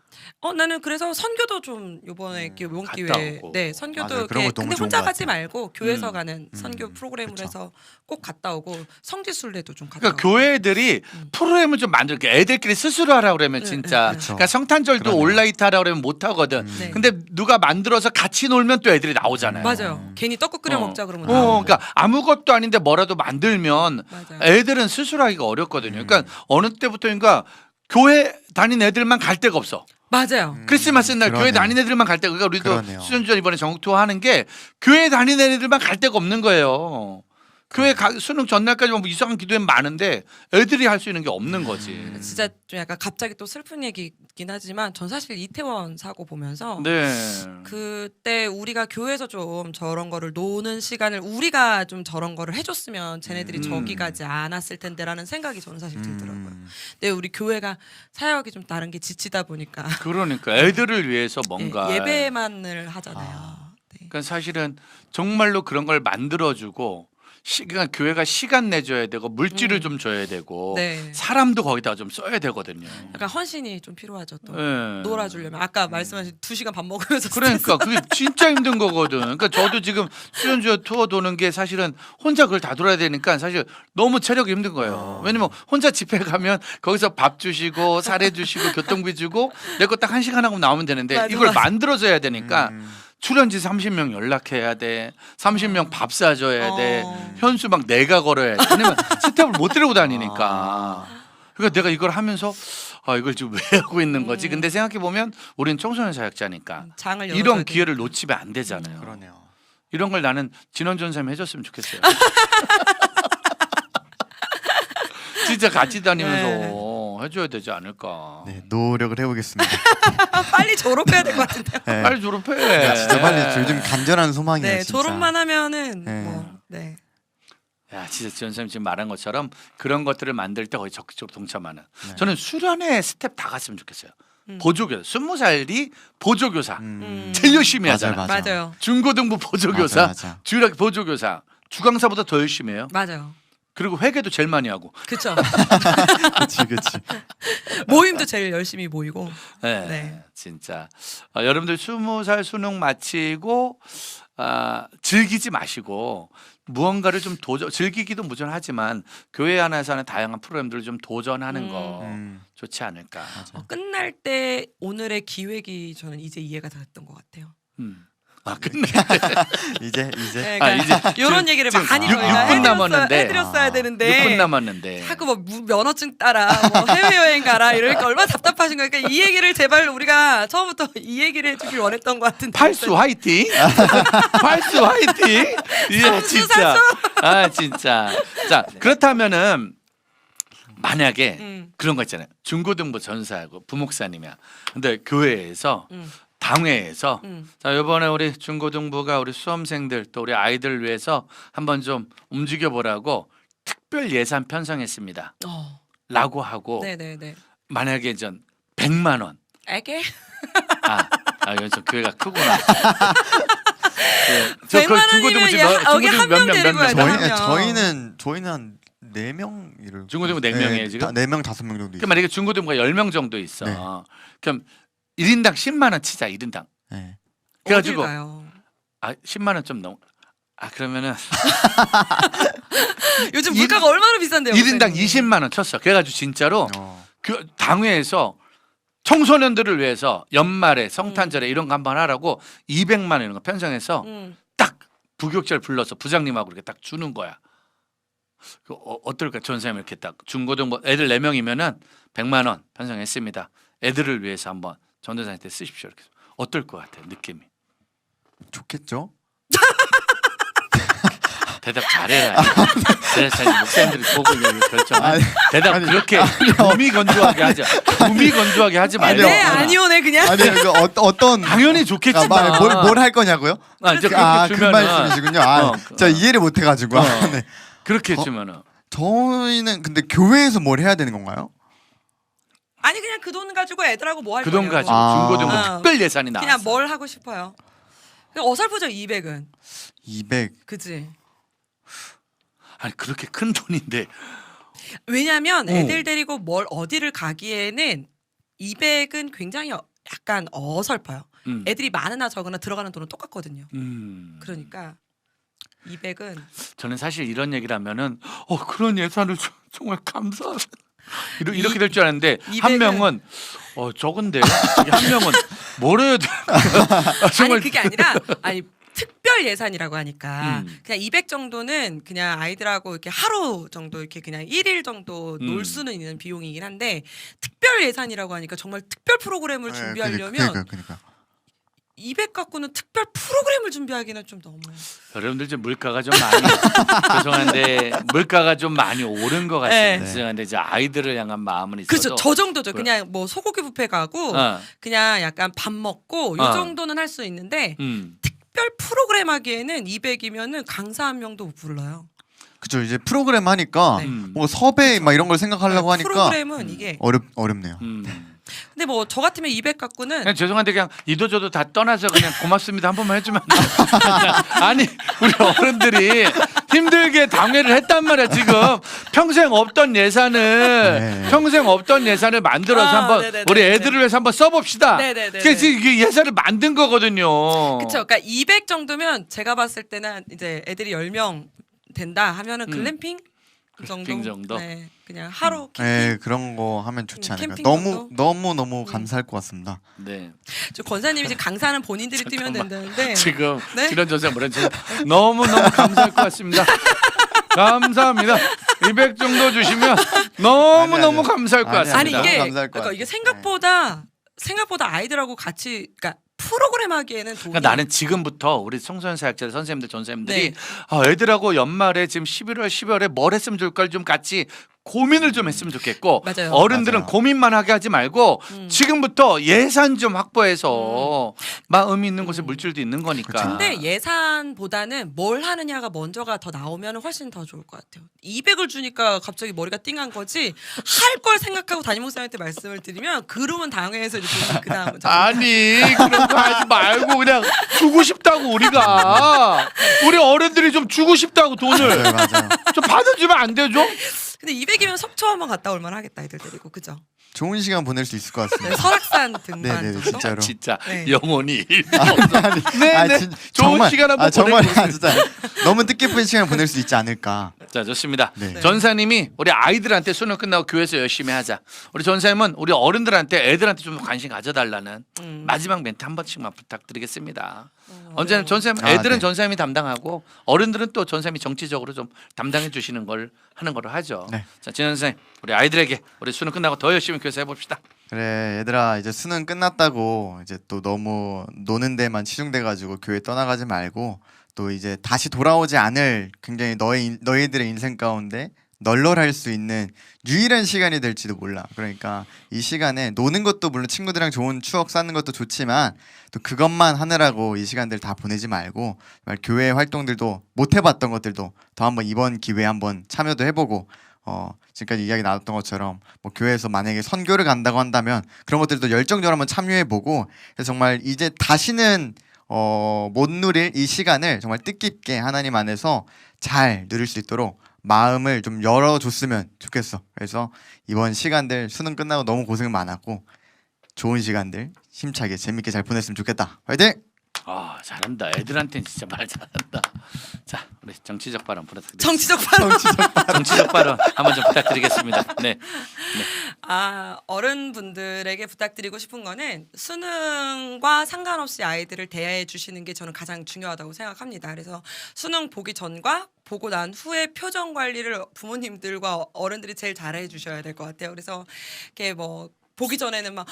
나는 그래서 선교도 좀 요번에 이번 갔다 기회에 오고. 네 선교도 맞아요. 그런 거 이렇게 너무 근데 좋은 혼자 것 가지 같아요. 말고 교회에서 가는 선교 프로그램으로 그쵸. 해서 꼭 갔다 오고 성지순례도 좀 갔다 그러니까 오고. 교회들이 프로그램을 좀 만들게 애들끼리 스스로 하라 그러면 진짜 그쵸. 그러니까 성탄절도 그러네요. 온라이트 하라 그러면 못 하거든. 네. 근데 누가 만들어서 같이 놀면 또 애들이 나오잖아요. 맞아요. 괜히 떡국 끓여 먹자 그러면 그러니까 아무것도 아닌데 뭐라도 만들면 맞아요. 애들은 스스로 하기가 어렵거든요. 그러니까 어느 때부터인가 교회 다닌 애들만 갈 데가 없어. 맞아요. 크리스마스 날 교회 그러네요. 다닌 애들만 갈 데가. 그러니까 우리도 그러네요. 수련전 이번에 전국 투어 하는 게 교회 다닌 애들만 갈 데가 없는 거예요. 교회 수능 전날까지 뭐 이상한 기도회는 많은데 애들이 할 수 있는 게 없는 거지. 진짜 좀 약간 갑자기 또 슬픈 얘기긴 하지만 전 사실 이태원 사고 보면서 네. 그때 우리가 교회에서 좀 저런 거를 노는 시간을 우리가 좀 저런 거를 해줬으면 쟤네들이 저기 가지 않았을 텐데라는 생각이 저는 사실 들더라고요. 근데 우리 교회가 사역이 좀 다른 게 지치다 보니까 그러니까 애들을 위해서 뭔가 예배만을 하잖아요. 네. 그러니까 사실은 정말로 그런 걸 만들어주고 그러니까 교회가 시간 내줘야 되고 물질을 좀 줘야 되고 네. 사람도 거기다 좀 써야 되거든요. 약간 헌신이 좀 필요하죠. 또 네. 놀아주려면 아까 말씀하신 2시간 밥 먹으면서 그러니까 그게 진짜 힘든 거거든. 그러니까 저도 지금 수련주 투어 도는 게 사실은 혼자 그걸 다 돌아야 되니까 사실 너무 체력이 힘든 거예요. 왜냐면 혼자 집회 가면 거기서 밥 주시고 사례 주시고 교통비 주고 내 거 딱 1시간 하고 나오면 되는데 맞아, 이걸 맞아. 만들어줘야 되니까 출연지 30명 연락해야 돼. 30명 밥 사줘야 돼. 어. 현수 막 내가 걸어야 돼. 왜냐면 스텝을 못 데리고 다니니까. 그러니까 내가 이걸 하면서 이걸 지금 왜 하고 있는 거지? 근데 생각해 보면 우리는 청소년 사역자니까 장을 이런 열어줘야 기회를 놓치면 안 되잖아요. 그러네요. 이런 걸 나는 진원 전사님 해줬으면 좋겠어요. 진짜 같이 다니면서 해줘야 되지 않을까. 네, 노력을 해보겠습니다. 빨리 졸업해야 될 것 같은데요. 네. 빨리 졸업해. 야, 진짜 빨리 요즘 간절한 소망이에요. 네, 진짜. 졸업만 하면은 네. 뭐 네. 야, 진짜 지원 선생님 지금 말한 것처럼 그런 것들을 만들 때 거의 적극적으로 동참하는. 네. 저는 수련회 스텝 다 갔으면 좋겠어요. 보조교사, 20살이 보조교사 제일 열심히 하잖아. 맞아요. 중고등부 보조교사, 맞아. 주일학교 보조교사, 주강사보다 더 열심히 해요. 맞아요. 그리고 회계도 제일 많이 하고. 그렇죠. 그치. 모임도 제일 열심히 모이고. 네, 네. 진짜 여러분들 20살 수능 마치고 즐기지 마시고 무언가를 좀 즐기기도 무전하지만 교회 안에서 하는 다양한 프로그램들을 좀 도전하는 거 좋지 않을까. 끝날 때 오늘의 기획이 저는 이제 이해가 다 됐던 것 같아요. 끝내. 이제 네, 아, 이제 이런 얘기를 지금 많이 6분 남았는데. 해드렸어야 되는데 6분 남았는데. 자꾸 뭐 면허증 따라 뭐 해외여행 가라 이러니까 얼마나 답답하신 거니까 이 얘기를 제발 우리가 처음부터 이 얘기를 해주길 원했던 것 같은데 팔수 화이팅. 팔수 화이팅. 예, 진짜. 진짜. 자, 그렇다면은 만약에 그런 거 있잖아요. 중고등부 전사하고 부목사님이야. 근데 교회에서 당회에서 자, 이번에 우리 중고등부가 우리 수험생들 또 우리 아이들을 위해서 한번 좀 움직여 보라고 특별 예산 편성했습니다. 라고 하고 네네네. 만약에 전 100만 원. 알게? 이건 좀 교회가 크구나. 네. 100만 원이면 여기 한 명 데리고 와야 돼. 한 명. 저희는 한 4명 중고등부 4명이에요 지금? 4명 5명 정도 있어요. 그 만약에 중고등부가 10명 정도 있어. 네. 그럼 1인당 10만 원 치자. 1인당. 네. 그래가지고 어딜 가요? 10만 원 좀 넘. 그러면은 요즘 물가가 얼마나 비싼데요? 1인당 목사님? 20만 원 쳤어. 그래가지고 진짜로 그 당회에서 청소년들을 위해서 연말에 성탄절에 이런 거 한번 하라고 200만 원 이런 거 편성해서 딱 부교육자를 불러서 부장님하고 이렇게 딱 주는 거야. 어떨까? 전사님 이렇게 딱 중고등부 애들 4명이면은 100만 원 편성했습니다. 애들을 위해서 한번 전도사한테 쓰십시오. 이렇게 어떨 것 같아요? 느낌이. 좋겠죠? 대답 잘해라. 그래서 목사님들이 보고 결정. 대답 그렇게 구미건조하게 하지. 구미건조하게 하지 말고. 네 아니오네 그냥. 아니 이거 어떤 당연히 좋겠지만 뭘 할 거냐고요? 이제 그렇게 그 주면은 말씀이시군요. 저 이해를 못 해가지고. 네. 그렇게 주면은 저희는 근데 교회에서 뭘 해야 되는 건가요? 아니 그냥 그 돈 가지고 애들하고 뭐 할 그 거냐고. 돈 가지고 중고등부 특별 예산이 나왔어. 그냥 뭘 하고 싶어요. 그냥 어설프죠 200은. 200. 그지. 아니 그렇게 큰 돈인데. 왜냐면 애들 데리고 어디를 가기에는 200은 굉장히 약간 어설퍼요. 애들이 많으나 적으나 들어가는 돈은 똑같거든요. 그러니까 200은 저는 사실 이런 얘기를 하면은 그런 예산을 정말 감사하다. 이렇게 될 줄 알았는데 200은 한 명은 적은데 한 명은 뭘 해야 돼? 아니 그게 아니라 특별 예산이라고 하니까 그냥 200 정도는 그냥 아이들하고 이렇게 하루 정도 이렇게 그냥 1일 정도 놀 수는 있는 비용이긴 한데 특별 예산이라고 하니까 정말 특별 프로그램을 준비하려면 그러니까. 200 갖고는 특별 프로그램을 준비하기는 좀 너무. 여러분들 좀 물가가 좀 많이 죄송한데 물가가 좀 많이 오른 것 같습니다. 네. 죄송한데 이제 아이들을 향한 마음은 있어도 그렇죠. 저 정도죠. 그냥 뭐 소고기 뷔페 가고 그냥 약간 밥 먹고 요 정도는 할 수 있는데 특별 프로그램 하기에는 200이면은 강사 한 명도 못 불러요. 그죠. 이제 프로그램 하니까 네. 뭐 섭외 막 이런 걸 생각하려고 하니까 프로그램은 이게 어렵네요. 근데 뭐 저 같으면 200 갖고는 그냥 죄송한데 그냥 이도저도 다 떠나서 그냥 고맙습니다 한 번만 해주면 안 돼요? 아니 우리 어른들이 힘들게 당회를 했단 말이야 지금 평생 없던 예산을 만들어서 한번 네네네네. 우리 애들을 위해서 한번 써봅시다. 네네네네. 그래서 이게 예산을 만든 거거든요. 그렇죠. 그러니까 200 정도면 제가 봤을 때는 이제 애들이 10명 된다 하면은 글램핑 그 정도. 캠핑 정도? 네, 그냥 하루 캠핑. 네, 그런 거 하면 좋지 않을까. 캠핑 너무 정도? 너무 감사할 것 같습니다. 네. 저 권사님이 이제 강사는 본인들이 뛰면 된다는데 지금 네? 지난 전생 뭐랬지? 너무 감사할 것 같습니다. 감사합니다. 200 정도 주시면 너무 아니. 감사할 것 아니, 같습니다. 아니 너무 이게 감사할 것 그러니까 이게 같아요. 생각보다 아이들하고 같이 그러니까 프로그램 하기에는 돈이 그러니까 나는 지금부터 우리 청소년 사역자 선생님들 전사님들이 네. 애들하고 연말에 지금 11월 12월에 뭘 했으면 좋을까를 좀 같이 고민을 좀 했으면 좋겠고 맞아요. 어른들은 맞아요. 고민만 하게 하지 말고 지금부터 예산 좀 확보해서 의미 있는 곳에 물질도 있는 거니까. 근데 예산보다는 뭘 하느냐가 먼저가 더 나오면 훨씬 더 좋을 것 같아요. 200을 주니까 갑자기 머리가 띵한 거지 할 걸 생각하고 담임 목사님한테 말씀을 드리면 그러면 당해서 이제 그다음 아니 그런 거 하지 말고 그냥 주고 싶다고 우리 어른들이 좀 주고 싶다고 돈을 맞아요. 좀 받아주면 안 되죠? 근데 200이면 속초 한번 갔다 올 만하겠다 애들 데리고 그죠? 좋은 시간 보낼 수 있을 것 네, 같습니다. 설악산 등반 네네 정도? 진짜로. 진짜 네. 영혼이 네네 진- 좋은 시간 한번 정말 보내고 진짜 너무 뜻깊은 시간 보낼 수 있지 않을까. 자 좋습니다. 네. 전사님이 우리 아이들한테 수능 끝나고 교회에서 열심히 하자. 우리 전사님은 우리 어른들한테 애들한테 좀 관심 가져달라는 마지막 멘트 한 번씩만 부탁드리겠습니다. 언제나 전사님 애들은 네. 전사님이 담당하고 어른들은 또 전사님이 정치적으로 좀 담당해 주시는 걸 하는 거로 하죠. 네. 자 전사님 우리 아이들에게 우리 수능 끝나고 더 열심히 교회에서 해봅시다. 그래 얘들아 이제 수능 끝났다고 이제 또 너무 노는 데만 치중돼 가지고 교회 떠나가지 말고 또 이제 다시 돌아오지 않을 굉장히 너희들의 인생 가운데 널널할 수 있는 유일한 시간이 될지도 몰라. 그러니까 이 시간에 노는 것도 물론 친구들이랑 좋은 추억 쌓는 것도 좋지만 또 그것만 하느라고 이 시간들 다 보내지 말고 정말 교회 활동들도 못 해봤던 것들도 더 한번 이번 기회에 한번 참여도 해보고 지금까지 이야기 나눴던 것처럼 뭐 교회에서 만약에 선교를 간다고 한다면 그런 것들도 열정적으로 한번 참여해보고 그래서 정말 이제 다시는 못 누릴 이 시간을 정말 뜻깊게 하나님 안에서 잘 누릴 수 있도록 마음을 좀 열어줬으면 좋겠어. 그래서 이번 시간들 수능 끝나고 너무 고생 많았고 좋은 시간들 힘차게 재밌게 잘 보냈으면 좋겠다. 화이팅! 아 잘한다. 애들한테는 진짜 말 잘한다. 자 우리 정치적 발언 부탁드립니다. 정치적 발언. 정치적 발언 한번 좀 부탁드리겠습니다. 네. 어른분들에게 부탁드리고 싶은 거는 수능과 상관없이 아이들을 대해 주시는 게 저는 가장 중요하다고 생각합니다. 그래서 수능 보기 전과 보고 난 후에 표정 관리를 부모님들과 어른들이 제일 잘해 주셔야 될 것 같아요. 그래서 이렇게 뭐 보기 전에는 막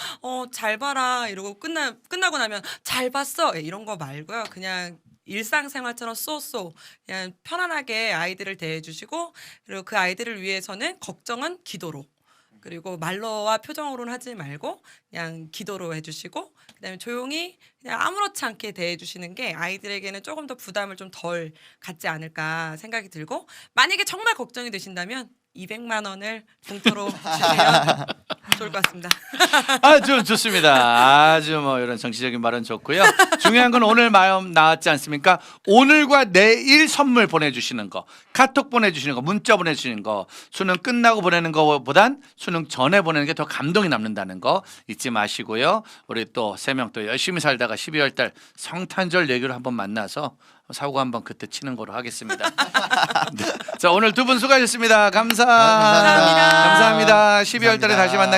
잘 봐라 이러고 끝나고 나면 잘 봤어 이런 거 말고요. 그냥 일상생활처럼 쏘쏘 그냥 편안하게 아이들을 대해주시고 그리고 그 아이들을 위해서는 걱정은 기도로 그리고 말로와 표정으로는 하지 말고 그냥 기도로 해주시고 그다음에 조용히 그냥 아무렇지 않게 대해주시는 게 아이들에게는 조금 더 부담을 좀 덜 갖지 않을까 생각이 들고 만약에 정말 걱정이 되신다면 200만 원을 봉투로 주시면 좋을 것 같습니다. 아주 좋습니다. 아주 뭐 이런 정치적인 말은 좋고요. 중요한 건 오늘 마음 나왔지 않습니까? 오늘과 내일 선물 보내주시는 거, 카톡 보내주시는 거, 문자 보내주시는 거, 수능 끝나고 보내는 거보단 수능 전에 보내는 게 더 감동이 남는다는 거 잊지 마시고요. 우리 또 3명 또 열심히 살다가 12월 달 성탄절 얘기로 한번 만나서 사고 한번 그때 치는 거로 하겠습니다. 네. 자 오늘 두 분 수고하셨습니다. 감사합니다. 감사합니다. 감사합니다. 12월 달에 다시 만나겠습니다.